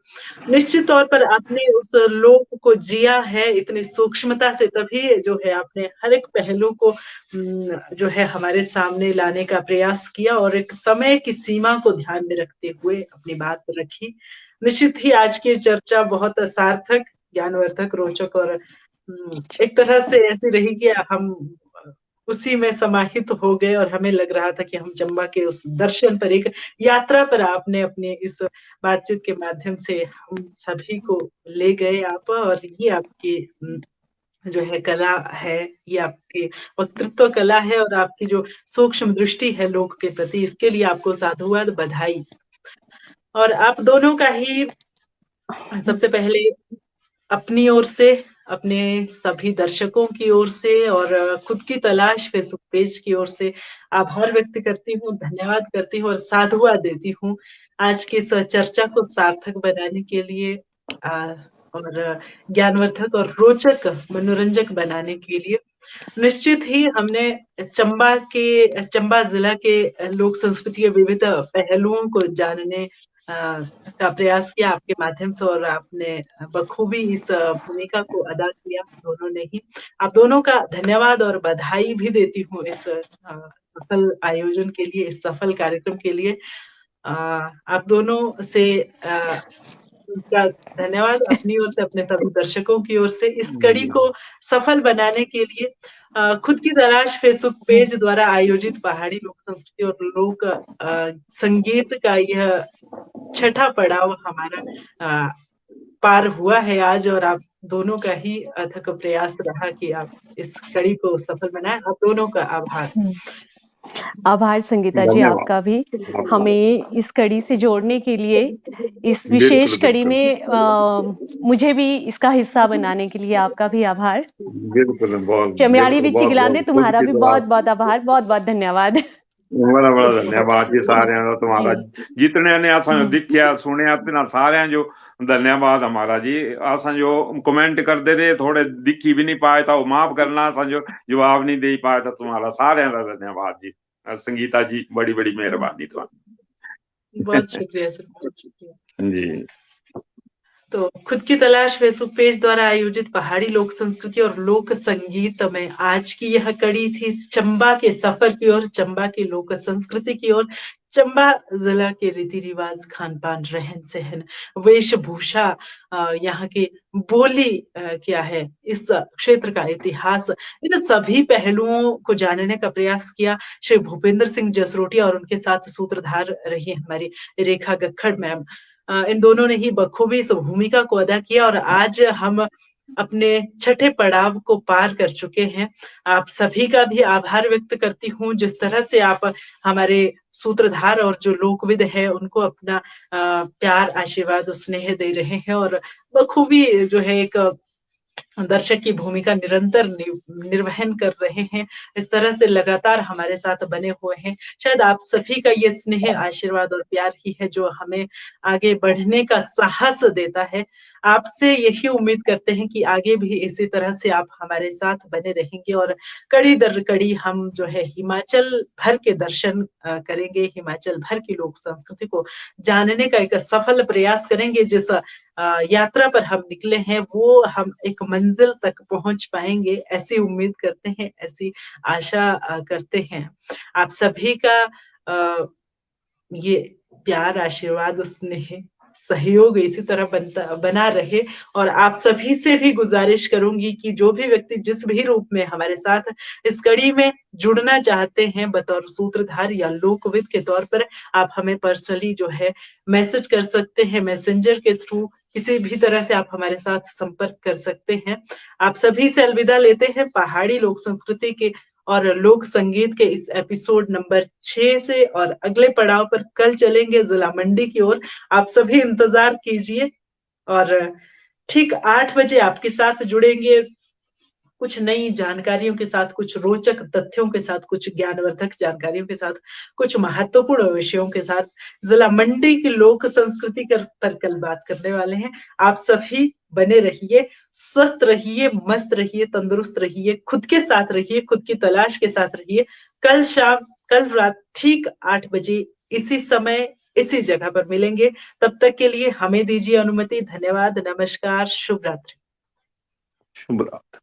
निश्चित तौर पर आपने उस लोक को जिया है इतनी सूक्ष्मता से, तभी जो है आपने हर एक पहलू को जो है हमारे सामने लाने का प्रयास किया और एक समय की सीमा को ध्यान में रखते हुए अपनी बात रखी। निश्चित ही आज की चर्चा बहुत सार्थक, ज्ञानवर्धक, रोचक और एक तरह से ऐसी रही कि हम उसी में समाहित हो गए और हमें लग रहा था कि हम चंबा के उस दर्शन पर, एक यात्रा पर आपने अपने इस बातचीत के माध्यम से हम सभी को ले गए आप। और ये आपकी जो है कला है, ये आपकी वक्तृत्व कला है और आपकी जो सूक्ष्म दृष्टि है लोक के प्रति, इसके लिए आपको साधुवाद, बधाई। और आप दोनों का ही सबसे पहले अपनी ओर से, अपने सभी दर्शकों की ओर से और खुद की तलाश फेसबुक पेज की ओर से आभार व्यक्त करती हूँ, धन्यवाद करती हूँ और साधुवाद देती हूँ आज की इस चर्चा को सार्थक बनाने के लिए और ज्ञानवर्धक और रोचक, मनोरंजक बनाने के लिए। निश्चित ही हमने चंबा जिला के लोक संस्कृति के विविध पहलुओं को जानने का प्रयास किया आपके माध्यम से और आपने बखूबी इस भूमिका को अदा किया, दोनों ने ही। आप दोनों का धन्यवाद और बधाई भी देती हूँ इस सफल आयोजन के लिए, इस सफल कार्यक्रम के लिए। आप दोनों से का धन्यवाद अपनी ओर से, अपने सभी दर्शकों की ओर से। इस कड़ी को सफल बनाने के लिए खुद की तलाश फेसबुक पेज द्वारा आयोजित पहाड़ी लोक संस्कृति और लोक संगीत का यह छठा पड़ाव हमारा पार हुआ है आज, और आप दोनों का ही अथक प्रयास रहा कि आप इस कड़ी को सफल बनाएं। आप दोनों का आभार। आभार संगीता जी आपका भी, हमें इस कड़ी से जोड़ने के लिए, इस विशेष कड़ी में मुझे भी इसका हिस्सा बनाने के लिए आपका भी आभार। बिल्कुल, चमियाड़ी विच गिलांदे तुम्हारा भी बहुत बहुत आभार, बहुत बहुत धन्यवाद। बड़ा बड़ा धन्यवाद जी सारे तुम्हारा, जितने ने असा दिखा सुनिया तिना सारे जो धन्यवाद हमारा जी। असा जो कमेंट करते रहे, थोड़े दिखी भी नहीं पाए था, वो माफ करना, असा जो जवाब नहीं दे पाया था, तुम्हारा सारे धन्यवाद जी। संगीता जी बड़ी बड़ी मेहरबानी तुम्हारी। बहुत शुक्रिया सर, बहुत शुक्रिया जी। तो खुद की तलाश फेसबुक पेज द्वारा आयोजित पहाड़ी लोक संस्कृति और लोक संगीत में आज की यह कड़ी थी चंबा के सफर की ओर, चंबा की लोक संस्कृति की ओर, चंबा जिला के रीति रिवाज, खान पान, रहन सहन, वेशभूषा, यहाँ की बोली क्या है, इस क्षेत्र का इतिहास, इन सभी पहलुओं को जानने का प्रयास किया श्री भूपेंद्र सिंह जसरोटिया और उनके साथ सूत्रधार रही हमारी रेखा गक्खड़ मैम। इन दोनों ने ही बखूबी इस भूमिका को अदा किया और आज हम अपने छठे पड़ाव को पार कर चुके हैं। आप सभी का भी आभार व्यक्त करती हूँ, जिस तरह से आप हमारे सूत्रधार और जो लोकविद है उनको अपना प्यार, आशीर्वाद, स्नेह दे रहे हैं और बखूबी जो है एक दर्शक की भूमिका निरंतर निर्वहन कर रहे हैं। इस तरह से लगातार हमारे साथ बने हुए हैं। शायद आप सभी का ये स्नेह, आशीर्वाद और प्यार ही है जो हमें आगे बढ़ने का साहस देता है। आपसे यही उम्मीद करते हैं कि आगे भी इसी तरह से आप हमारे साथ बने रहेंगे और कड़ी दर कड़ी हम जो है हिमाचल भर के दर्शन करेंगे, हिमाचल भर की लोक संस्कृति को जानने का एक सफल प्रयास करेंगे, जिस यात्रा पर हम निकले हैं वो हम एक मंजिल तक पहुंच पाएंगे, ऐसी उम्मीद करते हैं, ऐसी आशा करते हैं। आप सभी का ये प्यार, आशीर्वाद, स्नेह, सहयोग इसी तरह बना रहे और आप सभी से भी गुजारिश करूंगी कि जो भी व्यक्ति जिस भी रूप में हमारे साथ इस कड़ी में जुड़ना चाहते हैं बतौर सूत्रधार या लोकविद के तौर पर, आप हमें पर्सनली जो है मैसेज कर सकते हैं, मैसेंजर के थ्रू किसी भी तरह से आप हमारे साथ संपर्क कर सकते हैं। आप सभी से अलविदा लेते हैं पहाड़ी लोक संस्कृति के और लोक संगीत के इस एपिसोड नंबर 6 से, और अगले पड़ाव पर कल चलेंगे जिला मंडी की ओर। आप सभी इंतजार कीजिए और ठीक 8 बजे आपके साथ जुड़ेंगे कुछ नई जानकारियों के साथ, कुछ रोचक तथ्यों के साथ, कुछ ज्ञानवर्धक जानकारियों के साथ, कुछ महत्वपूर्ण विषयों के साथ। जिला मंडी की लोक संस्कृति पर कल बात करने वाले हैं। आप सभी बने रहिए, स्वस्थ रहिए, मस्त रहिए, तंदुरुस्त रहिए, खुद के साथ रहिए, खुद की तलाश के साथ रहिए। कल रात ठीक 8 बजे इसी समय इसी जगह पर मिलेंगे। तब तक के लिए हमें दीजिए अनुमति। धन्यवाद, नमस्कार, शुभ रात्रि। शुभ रात्रि।